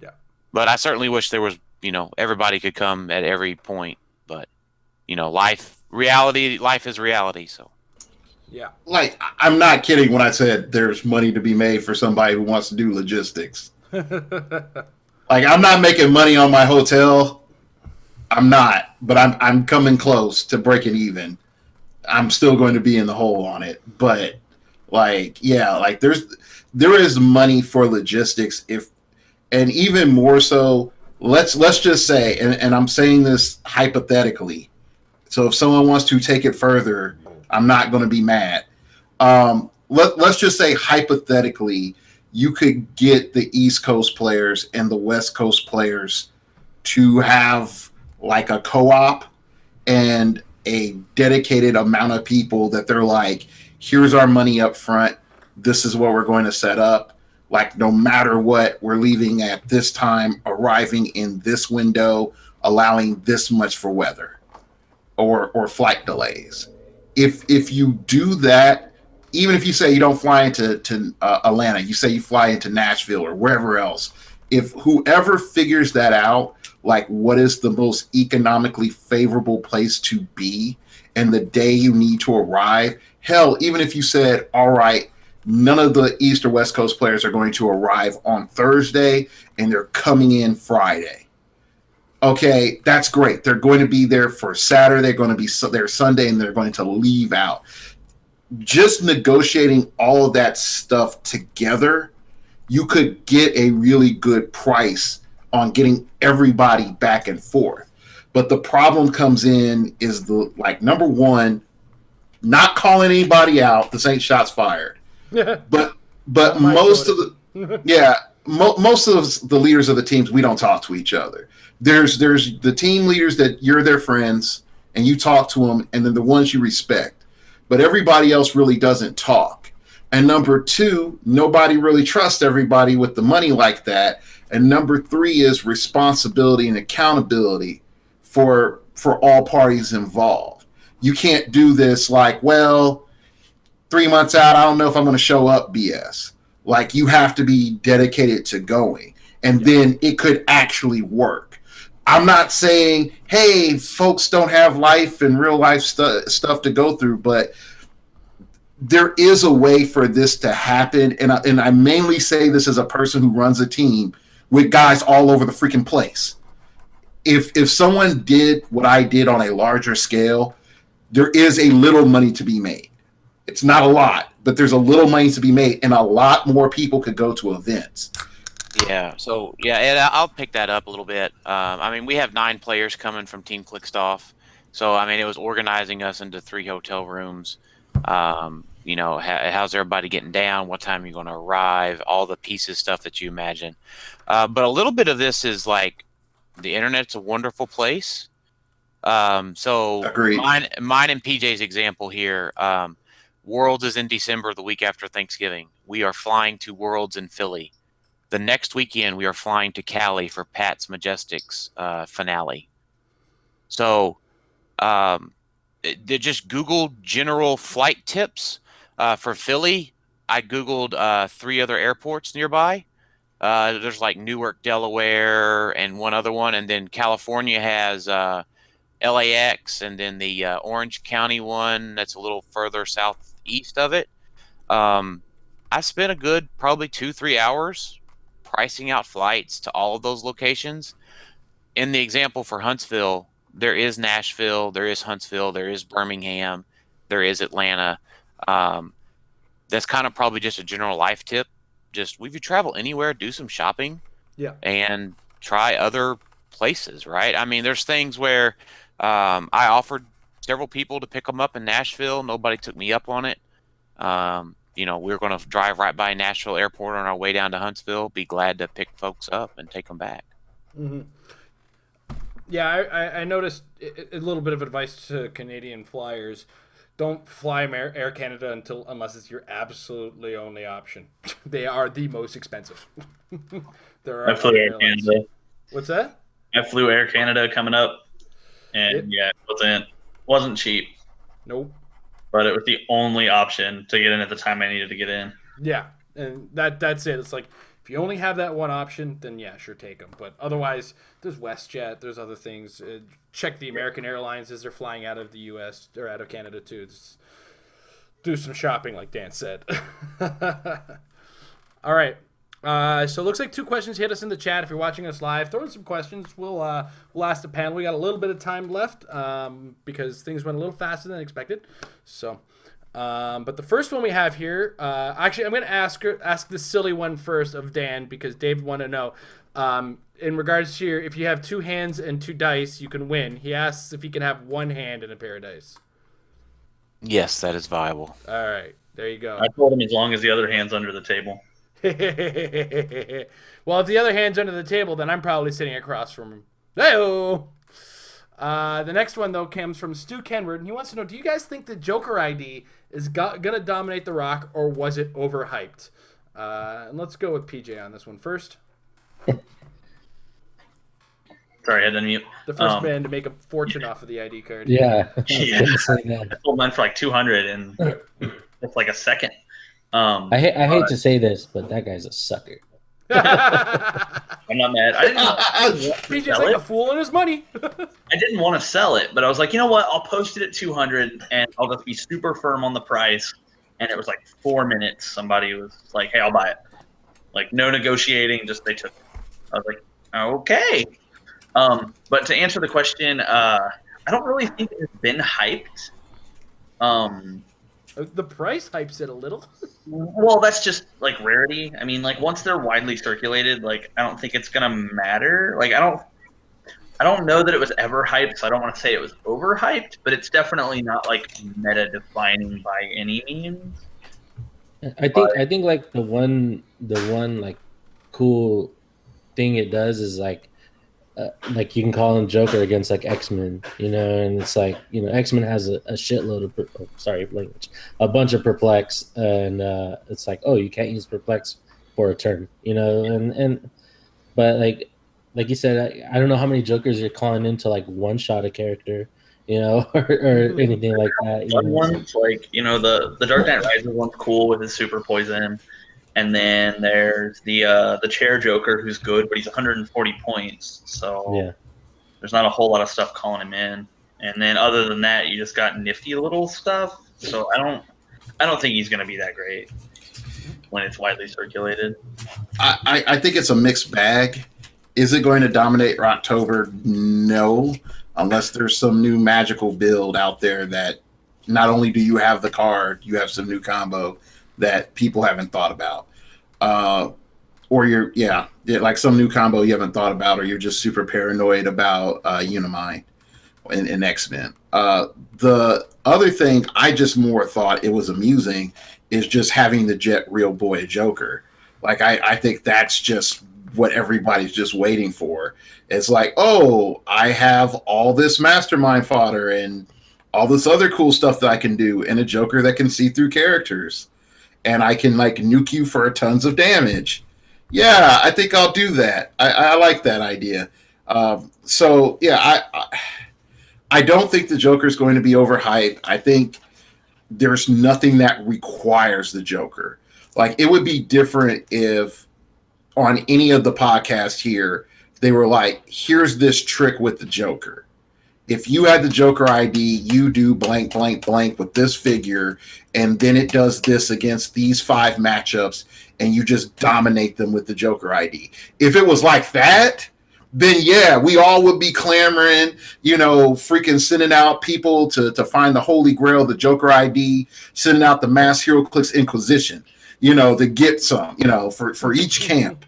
Yeah. But I certainly wish there was, everybody could come at every point. But life is reality. So. Yeah. Like, I'm not kidding when I said there's money to be made for somebody who wants to do logistics. Like, I'm not making money on my hotel. I'm not, but I'm coming close to breaking even. I'm still going to be in the hole on it, but like, yeah, like there is money for logistics, and even more so. Let's just say, and I'm saying this hypothetically. So if someone wants to take it further, I'm not going to be mad. Let's just say hypothetically, you could get the East Coast players and the West Coast players to have like a co-op and a dedicated amount of people that they're like, here's our money up front. This is what we're going to set up. Like, no matter what, we're leaving at this time, arriving in this window, allowing this much for weather or flight delays. If you do that, even if you say you don't fly into Atlanta, you say you fly into Nashville or wherever else, if whoever figures that out, like what is the most economically favorable place to be and the day you need to arrive, hell, even if you said, all right, none of the East or West Coast players are going to arrive on Thursday and they're coming in Friday. Okay, that's great. They're going to be there for Saturday. They're going to be there Sunday, and they're going to leave out. Just negotiating all of that stuff together, you could get a really good price on getting everybody back and forth. But the problem comes in is number one, not calling anybody out. This ain't shots fired. But most of most of the leaders of the teams, we don't talk to each other. There's the team leaders that you're their friends and you talk to them, and then the ones you respect. But everybody else really doesn't talk. And number two, nobody really trusts everybody with the money like that. And number three is responsibility and accountability for all parties involved. You can't do this like, well, 3 months out, I don't know if I'm going to show up BS. Like, you have to be dedicated to going. And then it could actually work. I'm not saying, hey, folks don't have life and real life stuff to go through, but there is a way for this to happen. And I mainly say this as a person who runs a team with guys all over the freaking place. If someone did what I did on a larger scale, there is a little money to be made. It's not a lot, but there's a little money to be made, and a lot more people could go to events. Yeah. So Ed, I'll pick that up a little bit. We have 9 players coming from Team Clickstuff, so it was organizing us into 3 hotel rooms. How's everybody getting down? What time are you going to arrive? All the pieces, stuff that you imagine. But a little bit of this is like The internet's a wonderful place. So Agreed. mine and PJ's example here. Worlds is in December, the week after Thanksgiving. We are flying to Worlds in Philly. The next weekend, we are flying to Cali for Pat's Majestics finale. So, they just Googled general flight tips for Philly. I Googled 3 other airports nearby. There's like Newark, Delaware, and one other one, and then California has LAX, and then the Orange County one that's a little further southeast of it. I spent a good probably 2-3 hours pricing out flights to all of those locations. In the example for Huntsville, there is Nashville, there is Huntsville, there is Birmingham, there is Atlanta. That's kind of probably just a general life tip. Just if you travel anywhere, do some shopping, Yeah. and try other places. Right? I mean, there's things where I offered several people to pick them up in Nashville. Nobody took me up on it. We were going to drive right by Nashville Airport on our way down to Huntsville. Be glad to pick folks up and take them back. Mm-hmm. Yeah, I noticed a little bit of advice to Canadian flyers. Don't fly Air Canada unless it's your absolutely only option. They are the most expensive. There are I flew other Air airlines. Canada. What's that? I flew Air Canada coming up, and Yep. it wasn't cheap, Nope. but it was the only option to get in at the time I needed to get in. Yeah, and that's it. It's like if you only have that one option, then yeah, sure, take them. But otherwise, there's WestJet. There's other things. Check the American Airlines as they're flying out of the U.S. or out of Canada too. Just do some shopping, like Dan said. All right. So it looks like 2 questions hit us in the chat. If you're watching us live, throw in some questions. We'll ask the panel. We got a little bit of time left because things went a little faster than expected. So. But the first one we have here, actually, I'm going to ask the silly one first of Dan because Dave wanted to know. In regards to if you have 2 hands and 2 dice, you can win. He asks if he can have 1 hand and a pair of dice. Yes, that is viable. All right, there you go. I told him as long as the other hand's under the table. Well, if the other hand's under the table, then I'm probably sitting across from him. Hey-o! The next one, though, comes from Stu Kenward, and he wants to know, do you guys think the Joker ID is going to dominate The Rock, or was it overhyped? And let's go with PJ on this one first. Sorry, I had to unmute. The first man to make a fortune off of the ID card. Yeah, I was Yeah. gonna say that. I sold mine for like 200 and it's like a second. I hate to say this, but that guy's a sucker. I'm not mad. I didn't want to PJ's sell like it. a fool on his money. I didn't want to sell it, but I was like, you know what? I'll post it at 200 and I'll just be super firm on the price. And it was like 4 minutes. Somebody was like, hey, I'll buy it. Like, no negotiating, just they took it. I was like, okay. But to answer the question, I don't really think it's been hyped. The price hypes it a little. Well, that's just like rarity. I mean, like once they're widely circulated, like I don't think it's gonna matter. Like I don't know that it was ever hyped, so I don't want to say it was overhyped, but it's definitely not like meta defining by any means. I think like the one like cool thing it does is like you can call him Joker against like X-Men, and it's like, X-Men has a shitload of a bunch of perplex, and it's like, oh, you can't use perplex for a turn, but like you said, I don't know how many Jokers you're calling in to like one shot a character, or anything like that. One one's like, the Dark Knight Rises one's cool with his super poison. And then there's the chair Joker who's good, but he's 140 points, so Yeah. there's not a whole lot of stuff calling him in. And then other than that, you just got nifty little stuff. So I don't think he's going to be that great when it's widely circulated. I think it's a mixed bag. Is it going to dominate ROCtober? No, unless there's some new magical build out there that not only do you have the card, you have some new combo that people haven't thought about, or you're like some new combo you haven't thought about, or you're just super paranoid about Unimind and X-Men. The other thing I just more thought it was amusing is just having the Jet Real Boy Joker. Like I think that's just what everybody's just waiting for. It's like, oh, I have all this mastermind fodder and all this other cool stuff that I can do, and a Joker that can see through characters, and I can like nuke you for tons of damage. Yeah, I think I'll do that. I like that idea. So yeah, I don't think the Joker is going to be overhyped. I think there's nothing that requires the Joker. Like, it would be different if on any of the podcasts here, they were like, here's this trick with the Joker. If you had the Joker ID, you do blank, blank, blank with this figure, and then it does this against these 5 matchups, and you just dominate them with the Joker ID. If it was like that, then yeah, we all would be clamoring, freaking sending out people to find the Holy Grail, the Joker ID, sending out the Mass Hero Clicks Inquisition, to get some, for each camp.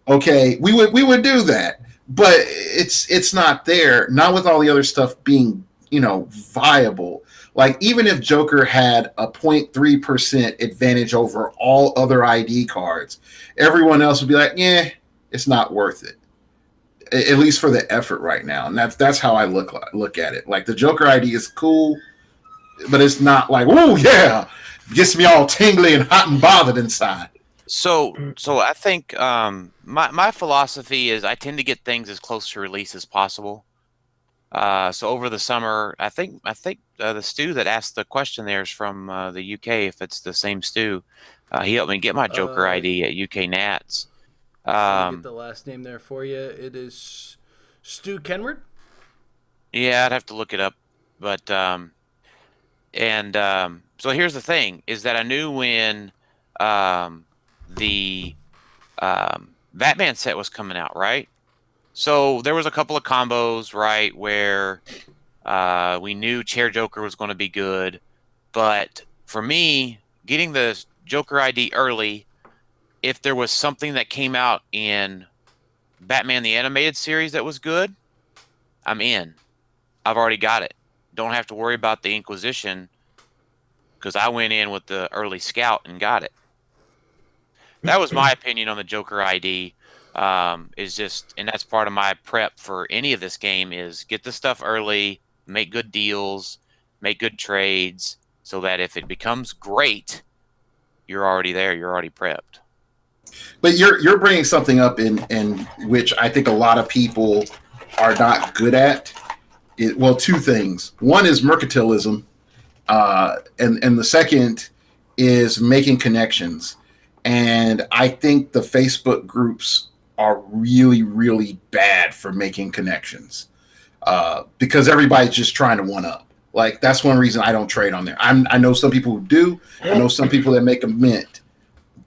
Okay, we would do that, but it's not there. Not with all the other stuff being, viable. Like, even if Joker had a 0.3% advantage over all other ID cards, everyone else would be like, yeah, it's not worth it. At least for the effort right now. And that's how I look at it. Like, the Joker ID is cool, but it's not like, oh yeah, gets me all tingly and hot and bothered inside. So I think my philosophy is I tend to get things as close to release as possible. So over the summer, I think the Stu that asked the question there is from the UK. If it's the same Stu, he helped me get my Joker ID at UK Nats. Let me get the last name there for you. It is Stu Kenward. Yeah, I'd have to look it up, but so here's the thing: is that I knew when the Batman set was coming out, right? So there was a couple of combos, right, where we knew Chair Joker was going to be good, but for me, getting the Joker ID early, if there was something that came out in Batman the Animated Series that was good, I'm in. I've already got it. Don't have to worry about the Inquisition because I went in with the early scout and got it. That was my opinion on the Joker ID. And that's part of my prep for any of this game is get the stuff early, make good deals, make good trades, so that if it becomes great, you're already there. You're already prepped. But you're bringing something up in which I think a lot of people are not good at. Two things. One is mercantilism, and the second is making connections. And I think the Facebook groups are really, really bad for making connections because everybody's just trying to one up. Like, that's one reason I don't trade on there. I know some people who do. I know some people that make a mint,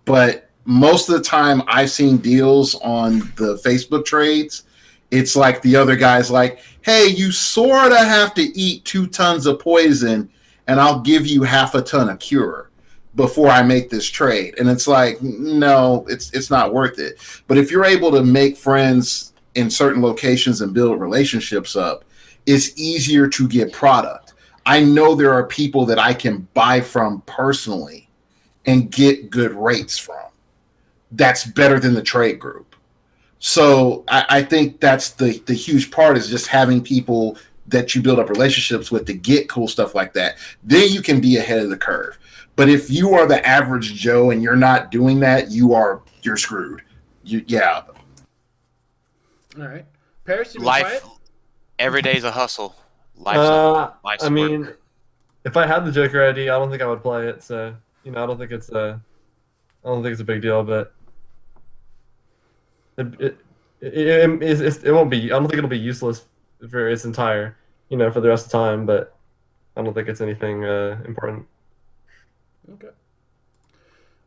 but most of the time I've seen deals on the Facebook trades. It's like the other guy's like, hey, you sort of have to eat 2 tons of poison and I'll give you half a ton of cure before I make this trade. And it's like, no, it's not worth it. But if you're able to make friends in certain locations and build relationships up, it's easier to get product. I know there are people that I can buy from personally and get good rates from. That's better than the trade group. So I think that's the huge part is just having people that you build up relationships with to get cool stuff like that. Then you can be ahead of the curve. But if you are the average Joe and you're not doing that, you're screwed. Yeah. All right. Paris, you Life, every day's a hustle. Life's I mean, work. if I had the Joker ID, I don't think I would play it. So I don't think it's a big deal. But it won't be. I don't think it'll be useless for its entire, for the rest of the time. But I don't think it's anything important. Okay.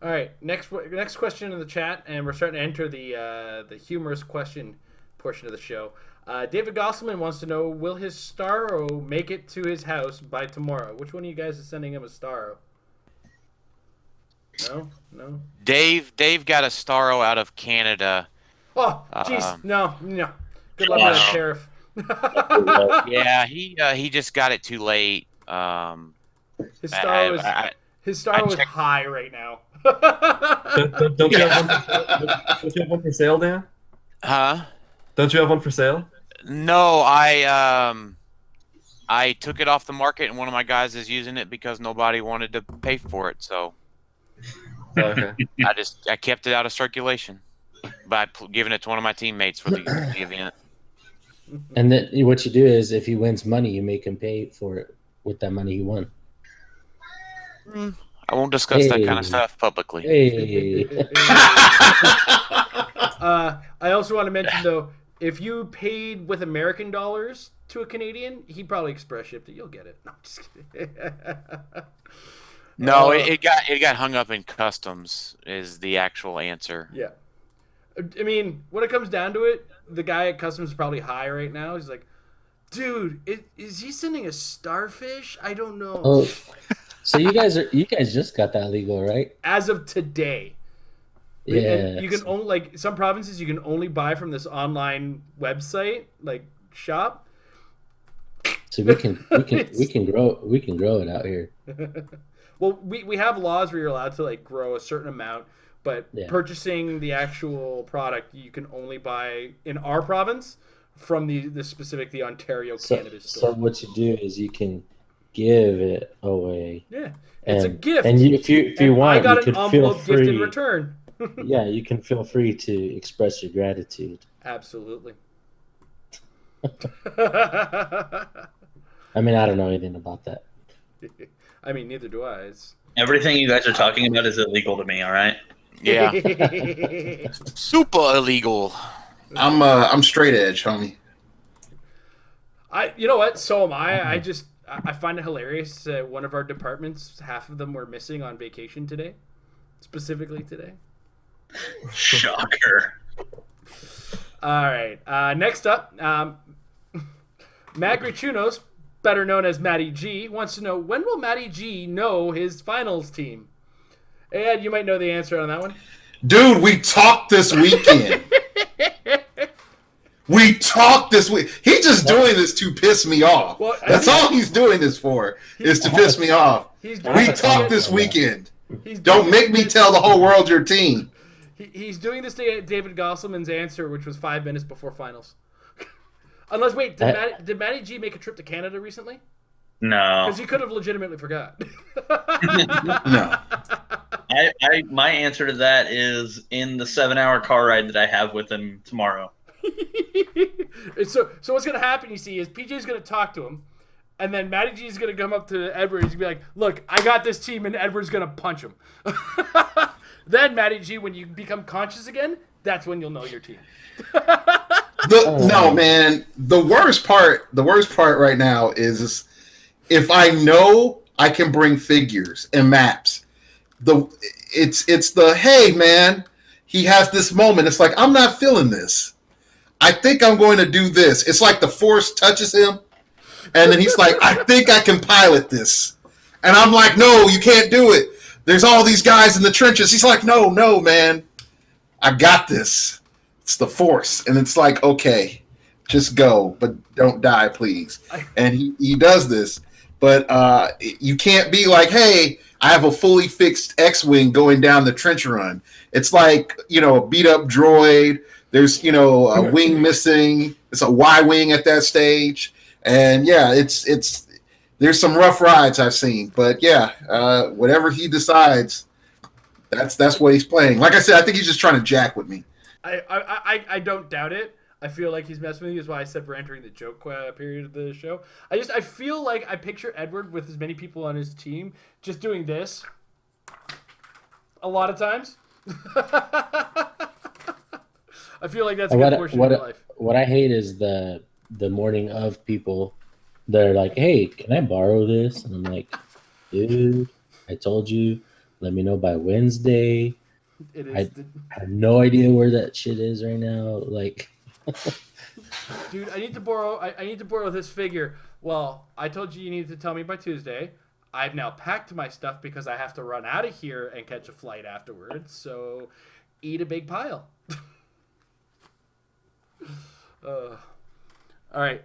All right. Next question in the chat, and we're starting to enter the humorous question portion of the show. David Gosselman wants to know: will his Starro make it to his house by tomorrow? Which one of you guys is sending him a Starro? No. Dave got a Starro out of Canada. Oh, jeez, no. Good luck with that tariff. Yeah, he just got it too late. His Starro is high right now. Don't you have one for sale, Dan? Huh? Don't you have one for sale? No, I took it off the market, and one of my guys is using it because nobody wanted to pay for it. So Oh, okay. I kept it out of circulation by giving it to one of my teammates for the event. And then what you do is, if he wins money, you make him pay for it with that money he won. I won't discuss that kind Hey. of stuff publicly. Hey, I also want to mention though, if you paid with American dollars to a Canadian, he probably express shipped it. You'll get it. No, I'm just kidding. No, it got hung up in customs. Is the actual answer? Yeah. I mean, when it comes down to it, the guy at customs is probably high right now. He's like, dude, is he sending a starfish? I don't know. oh, so you guys just got that legal, right? As of today. Yeah. And you can only, like, some provinces you can only buy from this online website, like shop. So we can grow it out here. Well, we have laws where you're allowed to like grow a certain amount, but Yeah. purchasing the actual product you can only buy in our province from the specific the Ontario cannabis So store. what you do is you can give it away. Yeah, it's a And- gift. And if you And want, I got you an can feel envelope gift in free. return. Yeah, you can feel free to express your gratitude. Absolutely. I mean, I don't know anything about that. I mean, neither do I. It's... Everything you guys are talking about is illegal to me. All right. Yeah, super illegal. I'm straight edge, homie. You know what? So am I. I find it hilarious that one of our departments, half of them were missing on vacation today, specifically today. Shocker. All right. Next up, Matt Grichunos, better known as Matty G, wants to know, when will Matty G know his finals team? Ed, you might know the answer on that one. Dude, we talked this weekend. We talked this week. He's just doing this to piss me off. Well, That's all he's doing this for, is to piss me off. He's We doing this to talked get- this weekend. he's doing Don't this make to me get- tell the whole world your team. He's doing this to get David Gosselman's answer, which was 5 minutes before finals. Unless, wait, did Matty G make a trip to Canada recently? No. Because he could have legitimately forgot. No. My answer to that is in the 7-hour car ride that I have with him tomorrow. so what's gonna happen? You see, is PJ's gonna talk to him, and then Matty G is gonna come up to Edward. He's gonna be like, "Look, I got this team," and Edward's gonna punch him. Then Matty G, when you become conscious again, that's when you'll know your team. No, man. The worst part right now is if I know I can bring figures and maps. It's the hey man, he has this moment. It's like, I'm not feeling this. I think I'm going to do this. It's like the force touches him, and then he's like, I think I can pilot this. And I'm like, no, you can't do it. There's all these guys in the trenches. He's like, no, man. I got this. It's the force. And it's like, okay, just go, but don't die, please. And he does this. But you can't be like, hey, I have a fully fixed X-Wing going down the trench run. It's like, a beat-up droid. There's, a wing missing. It's a Y-Wing at that stage. And, yeah, it's there's some rough rides I've seen. But, yeah, whatever he decides, that's what he's playing. Like I said, I think he's just trying to jack with me. I don't doubt it. I feel like he's messing with you. That's why I said we're entering the joke period of the show. I feel like I picture Edward with as many people on his team just doing this a lot of times. I feel like that's a good portion of your life. What I hate is the morning of people. They're like, hey, can I borrow this? And I'm like, dude, I told you, let me know by Wednesday. It is I have no idea where that shit is right now. Like, dude, I need to borrow this figure. Well, I told you need to tell me by Tuesday. I've now packed my stuff because I have to run out of here and catch a flight afterwards. So, eat a big pile. All right.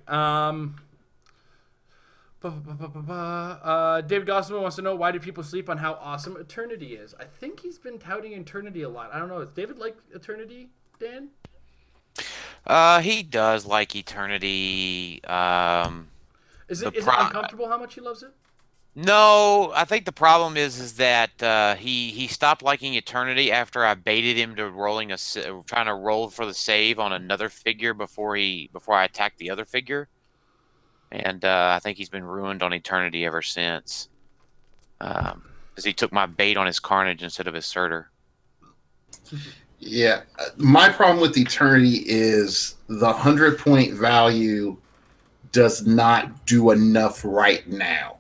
David Gosselman wants to know, why do people sleep on how awesome Eternity is? I think he's been touting Eternity a lot. I don't know. Does David like Eternity, Dan? He does like Eternity. Is The it pro- uncomfortable how much he loves it? No, I think the problem is that he stopped liking Eternity after I baited him to trying to roll for the save on another figure before I attacked the other figure, and I think he's been ruined on Eternity ever since. Because he took my bait on his Carnage instead of his Surtur. Yeah, my problem with Eternity is the 100-point value does not do enough right now.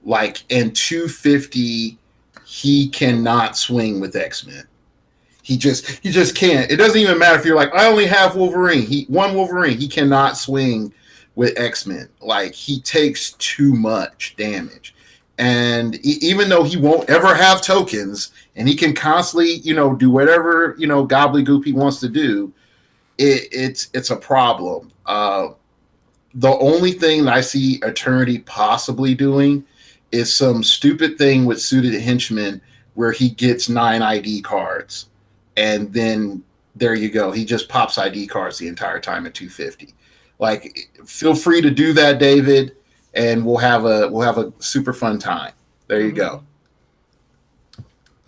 Like in 250, he cannot swing with X-Men. He just can't. It doesn't even matter if you're like, I only have Wolverine. One Wolverine. He cannot swing with X-Men. Like he takes too much damage. And even though he won't ever have tokens and he can constantly, do whatever, gobbledygook he wants to do, it's a problem. The only thing that I see Eternity possibly doing is some stupid thing with Suited Henchmen where he gets 9 ID cards. And then there you go. He just pops ID cards the entire time at 250. Like, feel free to do that, David, and we'll have a super fun time. There you go.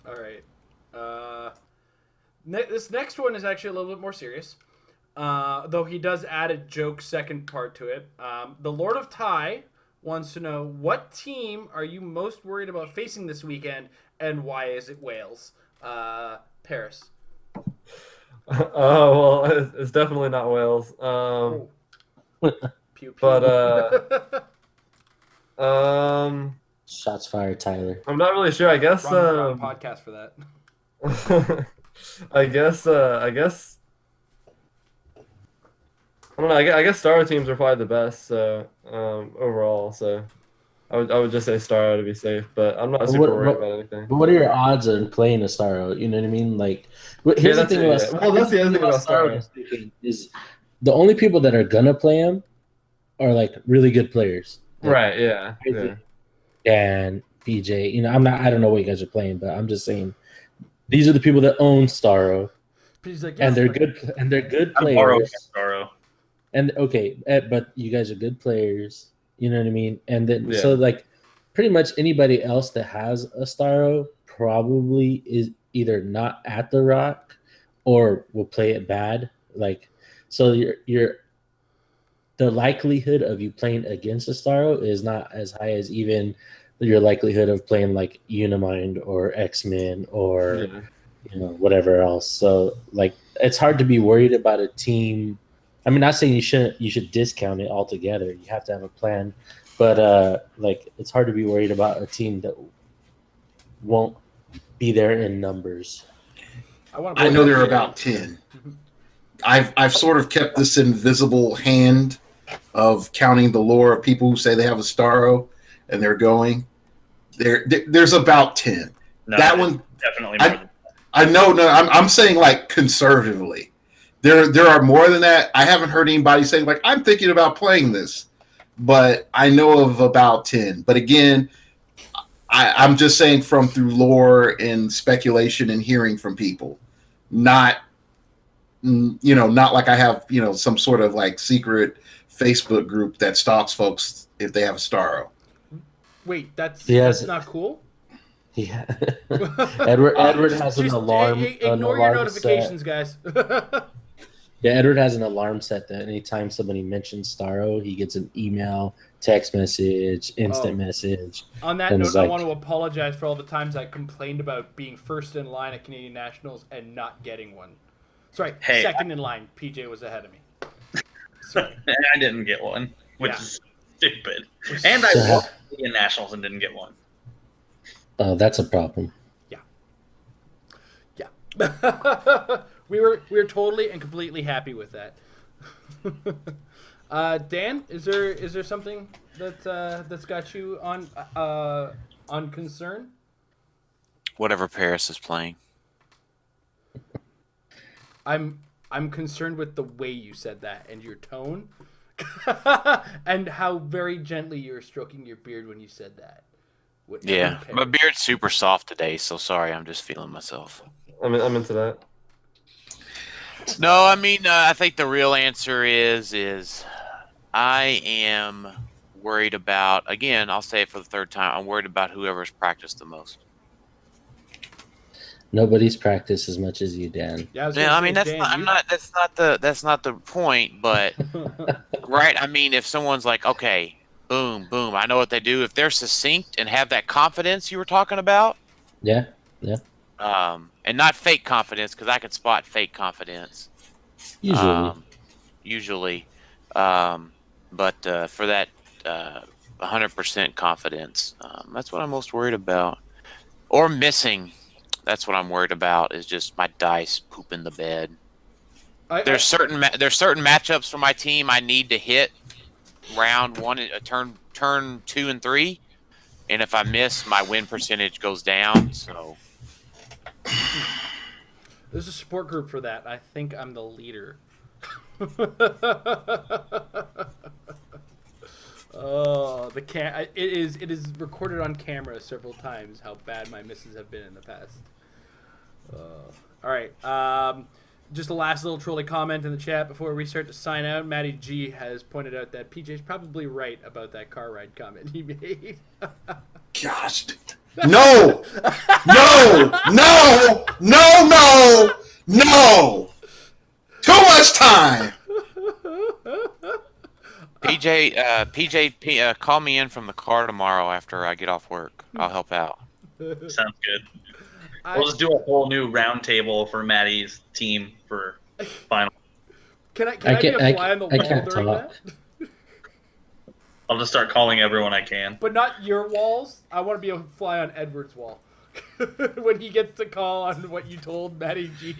All right. This next one is actually a little bit more serious. Though he does add a joke second part to it. The Lord of Ty wants to know, what team are you most worried about facing this weekend, and why is it Wales? Paris. Oh, well, it's definitely not Wales. Pew, pew. But Shots fired, Tyler. I'm not really sure. I guess wrong podcast for that. I guess I don't know. I guess Star teams are probably the best. So overall, so I would just say Starro to be safe, but I'm not super worried about anything. But what are your odds on playing a Starro? You know what I mean? Like, here's the thing about Starro. Well, that's the other thing about Starro is the only people that are gonna play him are like really good players. Like, right? Yeah. And PJ, I don't know what you guys are playing, but I'm just saying these are the people that own Starro, Like, and they're good. And they're good players. Starro. And okay, but you guys are good players. You know what I mean? And then so like pretty much anybody else that has a Starro probably is either not at the Rock or will play it bad. Like, so you're the likelihood of you playing against a Starro is not as high as even your likelihood of playing like Unimind or X-Men or whatever else. So like it's hard to be worried about a team. I mean, not saying you should discount it altogether. You have to have a plan, but like it's hard to be worried about a team that won't be there in numbers. I know there are about 10. I've sort of kept this invisible hand of counting the lore of people who say they have a Starro and they're going. There's about 10. No, that one definitely more than I know. No, I'm saying like conservatively. There are more than that. I haven't heard anybody say like I'm thinking about playing this, but I know of about 10. But again, I'm just saying through lore and speculation and hearing from people, not not like I have some sort of like secret Facebook group that stalks folks if they have a Starro. Wait, that's not cool. Yeah, Edward has an alarm. Ignore your notifications, guys. Yeah, Edward has an alarm set that anytime somebody mentions Starro, he gets an email, text message, instant message. On that note, I want to apologize for all the times I complained about being first in line at Canadian Nationals and not getting one. Sorry, second in line. PJ was ahead of me. Sorry. I didn't get one, which is stupid. And I won Canadian Nationals and didn't get one. Oh, that's a problem. Yeah. We were totally and completely happy with that. Dan, is there something that's got you on concern? Whatever Paris is playing. I'm concerned with the way you said that and your tone, and how very gently you're stroking your beard when you said that. Yeah, my beard's super soft today, so sorry, I'm just feeling myself. I'm into that. No, I mean, I think the real answer is I am worried about, again, I'll say it for the third time, I'm worried about whoever's practiced the most. Nobody's practiced as much as you, Dan. Yeah, I was Yeah, gonna I say, mean, that's Dan, not, I'm you- not, that's not the point, but, right, I mean, if someone's like, okay, boom, boom, I know what they do, if they're succinct and have that confidence you were talking about, Yeah. and not fake confidence, because I can spot fake confidence. Usually. Usually, but for that 100% confidence, that's what I'm most worried about. Or missing, that's what I'm worried about. Is just my dice pooping the bed. There's certain matchups for my team I need to hit round one, turn 2 and 3, and if I miss, my win percentage goes down. So there's a support group for that. I think I'm the leader. Oh, it is recorded on camera several times how bad my misses have been in the past. All right. Just a last little trolley comment in the chat before we start to sign out. Matty G has pointed out that PJ's probably right about that car ride comment he made. Gosh. No! No! No! No! No! No! Too much time! PJ, call me in from the car tomorrow after I get off work. I'll help out. Sounds good. We'll just do a whole new round table for Maddie's team for final. Can I be a fly on the I wall can't during talk. that? I'll just start calling everyone I can. But not your walls. I want to be a fly on Edward's wall. When he gets the call on what you told Matty G.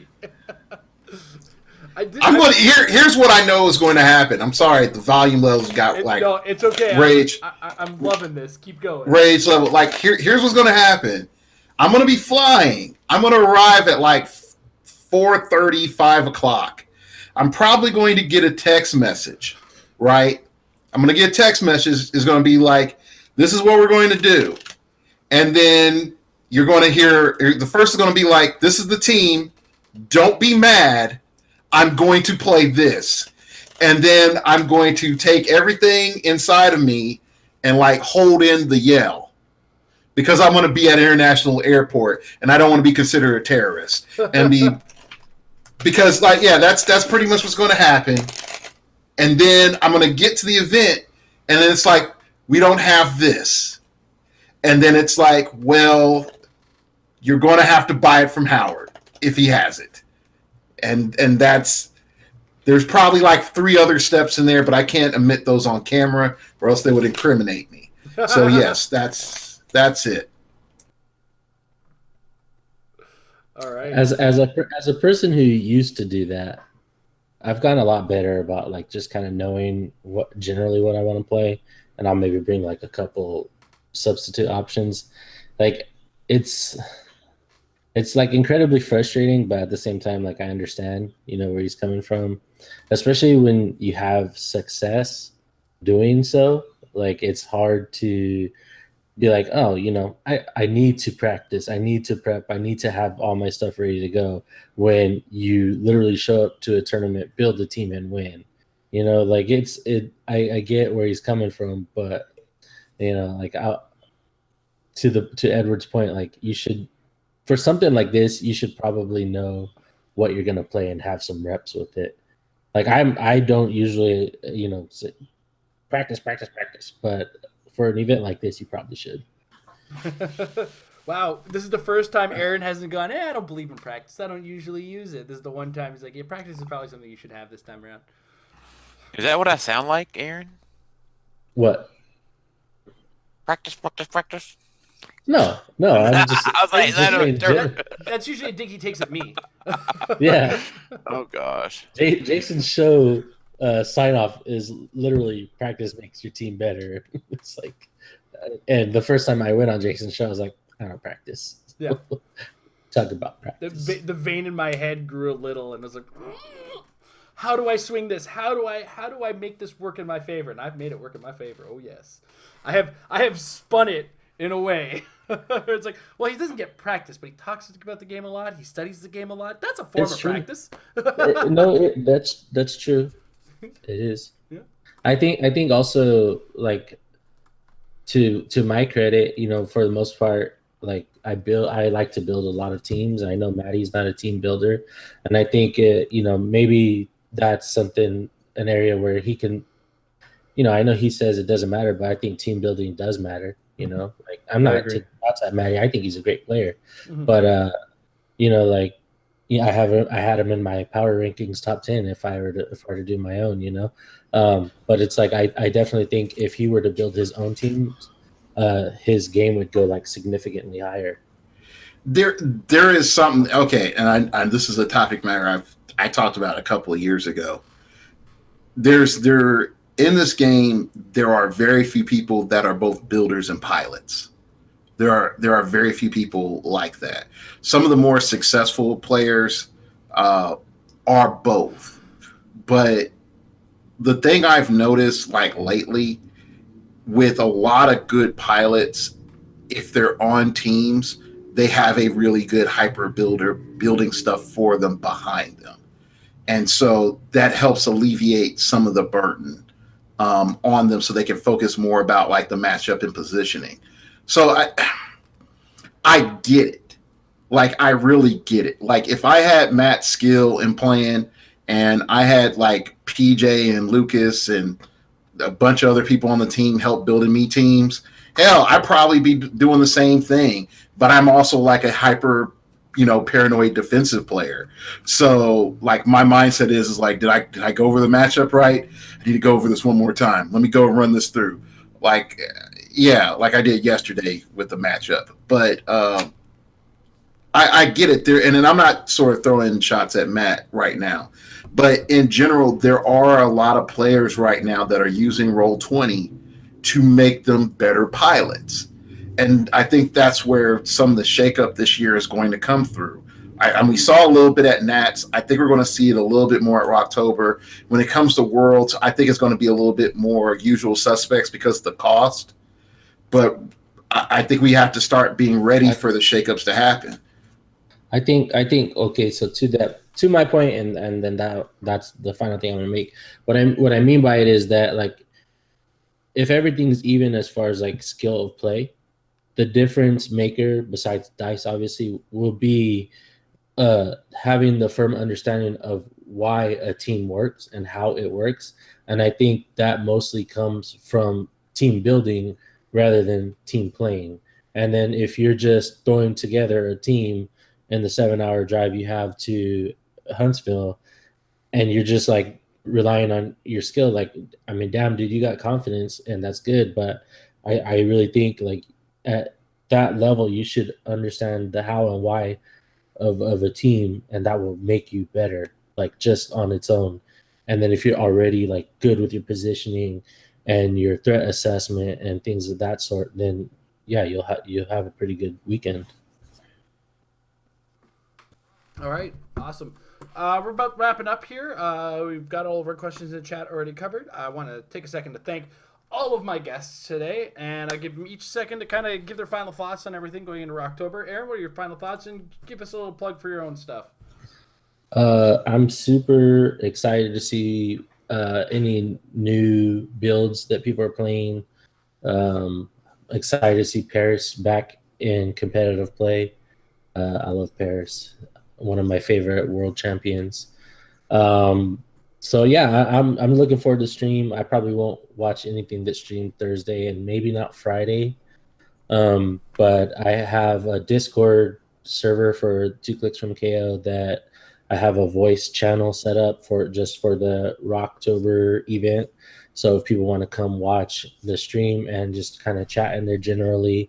Here's what I know is going to happen. I'm sorry, the volume levels got no, it's okay. Rage. I'm loving this. Keep going. Rage level. Like here's what's going to happen. I'm going to be flying. I'm going to arrive at like 4:30, 5 o'clock. I'm probably going to get a text message, right? I'm going to get a text message. It's going to be like, this is what we're going to do. And then you're going to hear, the first is going to be like, this is the team. Don't be mad. I'm going to play this. And then I'm going to take everything inside of me and like hold in the yell. Because I'm going to be at an international airport and I don't want to be considered a terrorist. And because like, yeah, that's pretty much what's going to happen. And then I'm going to get to the event and then it's like, we don't have this. And then it's like, well, you're going to have to buy it from Howard if he has it. And there's probably like 3 other steps in there, but I can't admit those on camera or else they would incriminate me. So yes, that's it. All right. As a person who used to do that, I've gotten a lot better about like just kind of knowing what I want to play, and I'll maybe bring like a couple substitute options. Like it's like incredibly frustrating, but at the same time, like I understand, where he's coming from, especially when you have success doing so. Like it's hard to be like, oh, I need to practice, I need to prep, I need to have all my stuff ready to go when you literally show up to a tournament, build a team and win. Like I get where he's coming from, but like to Edward's point, like you should, for something like this, you should probably know what you're going to play and have some reps with it. Like I don't usually, say, practice, but for an event like this, you probably should. Wow, this is the first time Aaron hasn't gone, I don't believe in practice. I don't usually use it. This is the one time he's like, yeah, practice is probably something you should have this time around. Is that what I sound like, Aaron? What? Practice. No. I'm just. I was like, that's usually a dig he takes at me. Yeah. Oh gosh. Jason's show sign off is literally practice makes your team better. It's like, and the first time I went on Jason's show, I was like, I don't practice. Yeah. Talk about practice. The vein in my head grew a little, and I was like, how do I swing this? How do I make this work in my favor? And I've made it work in my favor. Oh yes, I have spun it in a way. It's like, well, he doesn't get practice, but he talks about the game a lot. He studies the game a lot. That's a form It's of true. practice. No, that's true. It is. Yeah. I think also like to my credit, for the most part, like I like to build a lot of teams. I know Maddie's not a team builder, and I think maybe that's something an area where he can. I know he says it doesn't matter, but I think team building does matter. Like I'm I not agree. taking shots at Maddie. I think he's a great player, Mhm. but like I had him in my power rankings top 10 if I were to do my own. But it's like I definitely think if he were to build his own teams, his game would go like significantly higher. There is something. Okay, and this is a topic matter I talked about a couple of years ago. There in this game there are very few people that are both builders and pilots. There are very few people like that. Some of the more successful players are both, but the thing I've noticed like lately with a lot of good pilots, if they're on teams, they have a really good hyper builder building stuff for them behind them. And so that helps alleviate some of the burden on them so they can focus more about like the matchup and positioning. So I get it. Like I really get it. Like if I had Matt's skill in playing and I had like PJ and Lucas and a bunch of other people on the team help building me teams, hell, I'd probably be doing the same thing. But I'm also like a hyper, paranoid defensive player. So like my mindset is like, did I go over the matchup right? I need to go over this one more time. Let me go and run this through. Like, yeah, like I did yesterday with the matchup. But I get it there, and then I'm not sort of throwing shots at Matt right now, but in general, there are a lot of players right now that are using Roll20 to make them better pilots, and I think that's where some of the shakeup this year is going to come through. And we saw a little bit at Nats. I think we're going to see it a little bit more at ROCtober. When it comes to Worlds, I think it's going to be a little bit more usual suspects because of the cost. But I think we have to start being ready for the shakeups to happen. I think okay, so to my point, and then that's the final thing I'm gonna make. What I mean by it is that like if everything's even as far as like skill of play, the difference maker besides dice obviously will be having the firm understanding of why a team works and how it works. And I think that mostly comes from team building rather than team playing. And then if you're just throwing together a team in the 7-hour drive you have to Huntsville and you're just like relying on your skill, like, I mean, damn, dude, you got confidence and that's good. But I really think like at that level, you should understand the how and why of a team, and that will make you better, like just on its own. And then if you're already like good with your positioning and your threat assessment and things of that sort, then yeah, you'll have a pretty good weekend. All right, awesome. We're about wrapping up here. We've got all of our questions in the chat already covered. I want to take a second to thank all of my guests today, and I give them each second to kind of give their final thoughts on everything going into ROCtober. Aaron, what are your final thoughts? And give us a little plug for your own stuff. I'm super excited to see any new builds that people are playing. Excited to see Paris back in competitive play. I love Paris, one of my favorite world champions. So yeah, I'm looking forward to the stream. I probably won't watch anything that's streamed Thursday and maybe not Friday. But I have a Discord server for 2 Clicks from KO that I have a voice channel set up for just for the ROCtober event. So if people want to come watch the stream and just kind of chat in there generally,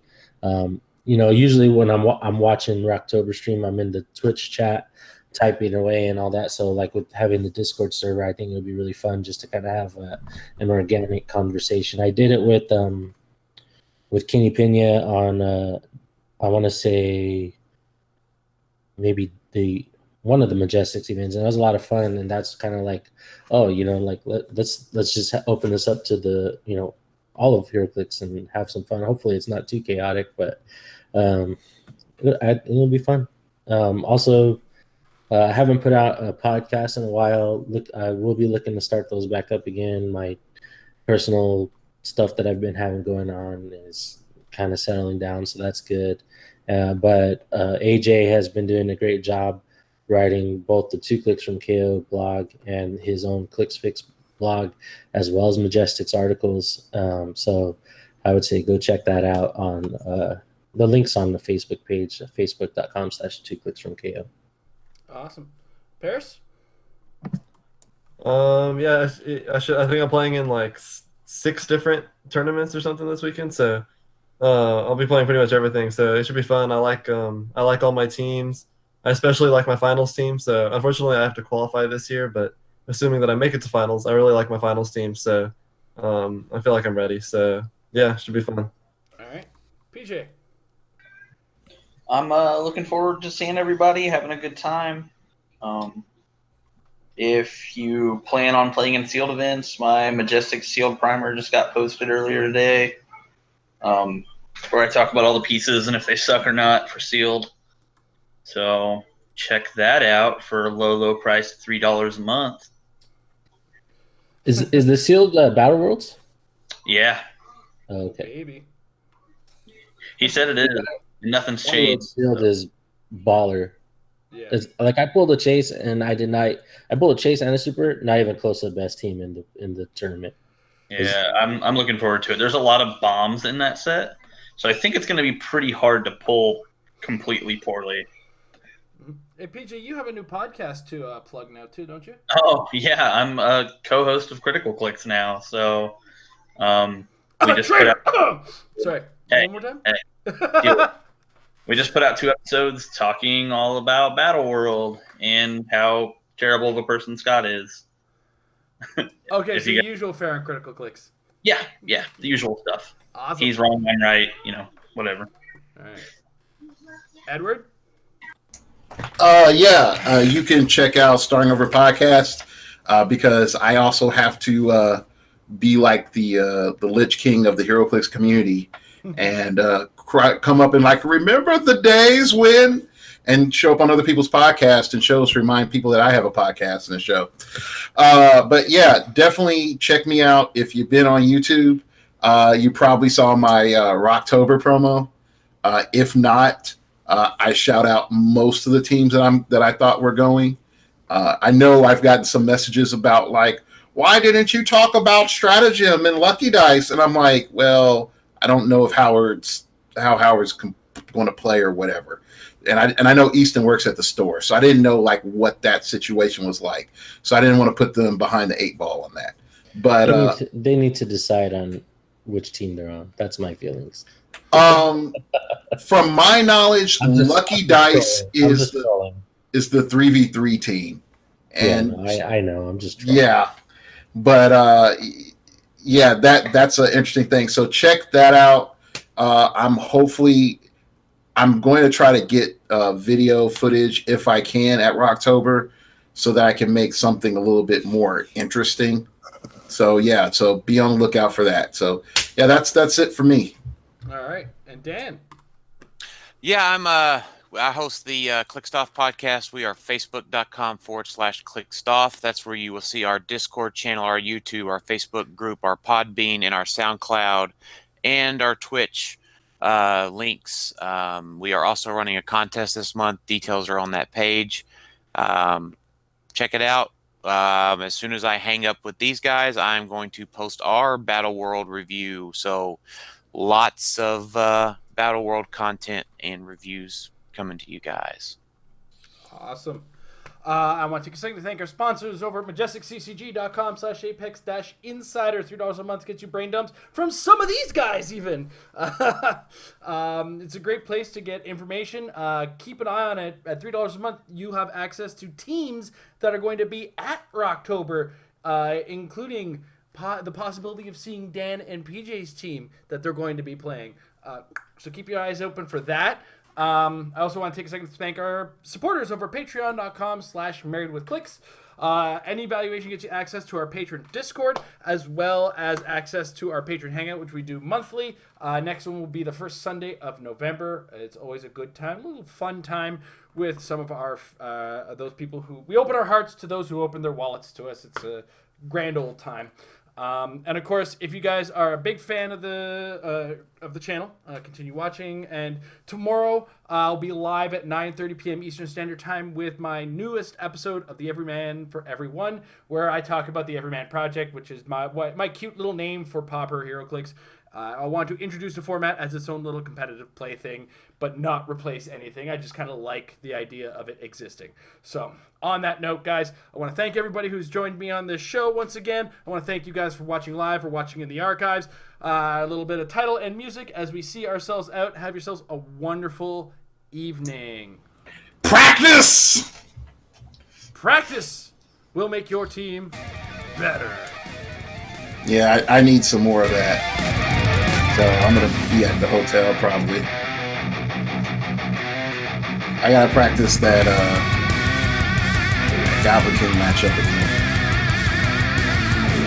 usually when I'm watching ROCtober stream, I'm in the Twitch chat typing away and all that. So like with having the Discord server, I think it would be really fun just to kind of have an organic conversation. I did it with Kenny Pena on I want to say maybe one of the Majestics events, and that was a lot of fun. And that's kind of like, oh, like let's just open this up to the all of HeroClix and have some fun. Hopefully, it's not too chaotic, but it'll be fun. Also, I haven't put out a podcast in a while. I will be looking to start those back up again. My personal stuff that I've been having going on is kind of settling down, so that's good. But AJ has been doing a great job writing both the 2 Clicks from KO blog and his own Clicks Fix blog, as well as Majestic's articles. So I would say go check that out on the links on the Facebook page, facebook.com/2Clicks from KO. Awesome. Paris? Yeah, I think I'm playing in like 6 different tournaments or something this weekend, so I'll be playing pretty much everything. So it should be fun. I like all my teams. I especially like my finals team. So unfortunately, I have to qualify this year, but assuming that I make it to finals, I really like my finals team. So I feel like I'm ready. So yeah, it should be fun. All right. PJ? I'm looking forward to seeing everybody, having a good time. If you plan on playing in sealed events, my Majestic Sealed Primer just got posted earlier today, where I talk about all the pieces and if they suck or not for sealed. So check that out for a low price, $3 a month. Is the sealed Battle Worlds? Yeah, Okay. Baby. he said it is. Nothing's Battle Worlds changed. sealed is baller. Yeah. It's, like I pulled a chase and I pulled a chase and a super, not even close to the best team in the tournament. Yeah, I'm looking forward to it. There's a lot of bombs in that set, so I think it's going to be pretty hard to pull completely poorly. Hey, PJ, you have a new podcast to plug now, too, don't you? Oh yeah, I'm a co-host of Critical Clicks now, so we just put out. Sorry. Hey, One more time? hey. We just put out 2 episodes talking all about Battle World and how terrible of a person Scott is. Okay, If so you the usual fair and critical clicks. Yeah, the usual stuff. Awesome. He's wrong, I'm right, whatever. All right. Edward? You can check out Starting Over Podcast because I also have to be like the Lich King of the HeroClix community and come up and like remember the days when, and show up on other people's podcasts and shows to remind people that I have a podcast and a show. But yeah, definitely check me out. If you've been on YouTube, you probably saw my ROCtober promo. If not, I shout out most of the teams that I thought were going. I know I've gotten some messages about like, why didn't you talk about Stratagem and Lucky Dice? And I'm like, well, I don't know if how Howard's going to play or whatever. And I know Easton works at the store, so I didn't know like what that situation was like. So I didn't want to put them behind the 8 ball on that. But they need to decide on which team they're on. That's my feelings. From my knowledge, Lucky Dice is the 3v3 team. And yeah, no, I know. I'm just trolling. Yeah. But that's an interesting thing. So check that out. I'm going to try to get video footage if I can at ROCtober so that I can make something a little bit more interesting. So yeah, so be on the lookout for that. So yeah, that's it for me. All right. And Dan? Yeah, I host the Clickstuff podcast. We are facebook.com/Clickstuff. That's where you will see our Discord channel, our YouTube, our Facebook group, our Podbean, and our SoundCloud, and our Twitch links. We are also running a contest this month. Details are on that page. Check it out. As soon as I hang up with these guys, I'm going to post our Battle World review. So lots of Battle World content and reviews coming to you guys. Awesome. I want to take a second to thank our sponsors over at MajesticCCG.com/Apex-Insider. $3 a month gets you brain dumps from some of these guys even. It's a great place to get information. Keep an eye on it. At $3 a month, you have access to teams that are going to be at ROCtober, including the possibility of seeing Dan and PJ's team that they're going to be playing. So keep your eyes open for that. I also want to take a second to thank our supporters over at patreon.com/marriedwithclicks. Any valuation gets you access to our patron Discord, as well as access to our patron hangout, which we do monthly. Next one will be the first Sunday of November. It's always a good time, a little fun time with some of our those people who we open our hearts to, those who open their wallets to us. It's a grand old time. And of course, if you guys are a big fan of the channel, continue watching. And tomorrow I'll be live at 9:30 p.m. Eastern Standard Time with my newest episode of the Everyman for Everyone, where I talk about the Everyman Project, which is my cute little name for Pauper HeroClix. I want to introduce the format as its own little competitive play thing, but not replace anything. I just kind of like the idea of it existing. So, on that note, guys, I want to thank everybody who's joined me on this show once again. I want to thank you guys for watching live or watching in the archives. A little bit of title and music as we see ourselves out. Have yourselves a wonderful evening. Practice! Practice will make your team better. Yeah, I need some more of that. So I'm going to be at the hotel probably. I got to practice that Goblin King matchup again.